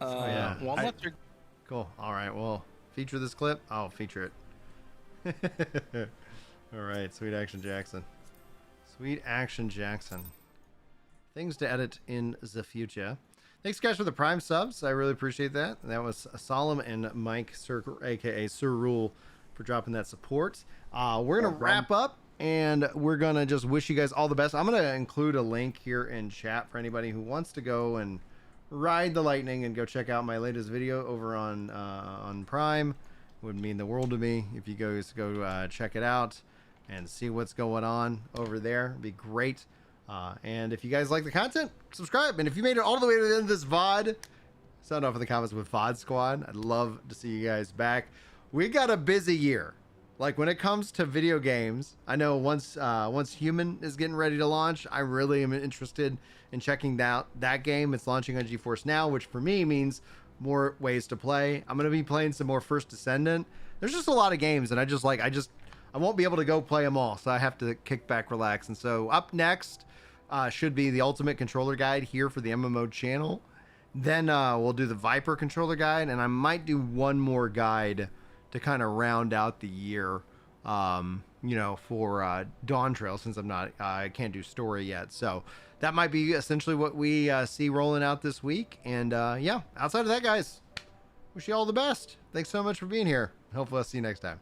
S1: Yeah.
S2: Walnuts are
S1: Cool. All right. Well, feature this clip. I'll feature it. All right. Sweet Action Jackson. Sweet Action Jackson. Things to edit in the future. Thanks, guys, for the Prime subs. I really appreciate that. That was Solemn and Mike, aka Sir Rule, for dropping that support. We're going to wrap up, and we're going to just wish you guys all the best. I'm going to include a link here in chat for anybody who wants to go and ride the lightning and go check out my latest video over on Prime. It would mean the world to me if you guys go check it out and see what's going on over there. It'd be great. And if you guys like the content, subscribe. And if you made it all the way to the end of this VOD, sound off in the comments with VOD Squad. I'd love to see you guys back. We got a busy year. Like when it comes to video games, I know once Human is getting ready to launch, I really am interested in checking out that game. It's launching on GeForce Now, which for me means more ways to play. I'm going to be playing some more First Descendant. There's just a lot of games, and I won't be able to go play them all, so I have to kick back, relax. And so up next should be the Ultimate Controller Guide here for the MMO channel. Then we'll do the Viper Controller Guide, and I might do one more guide to kind of round out the year, you know, for Dawn Trail, since I can't do story yet. So that might be essentially what we see rolling out this week. And yeah, outside of that, guys, wish you all the best. Thanks so much for being here. Hopefully I'll see you next time.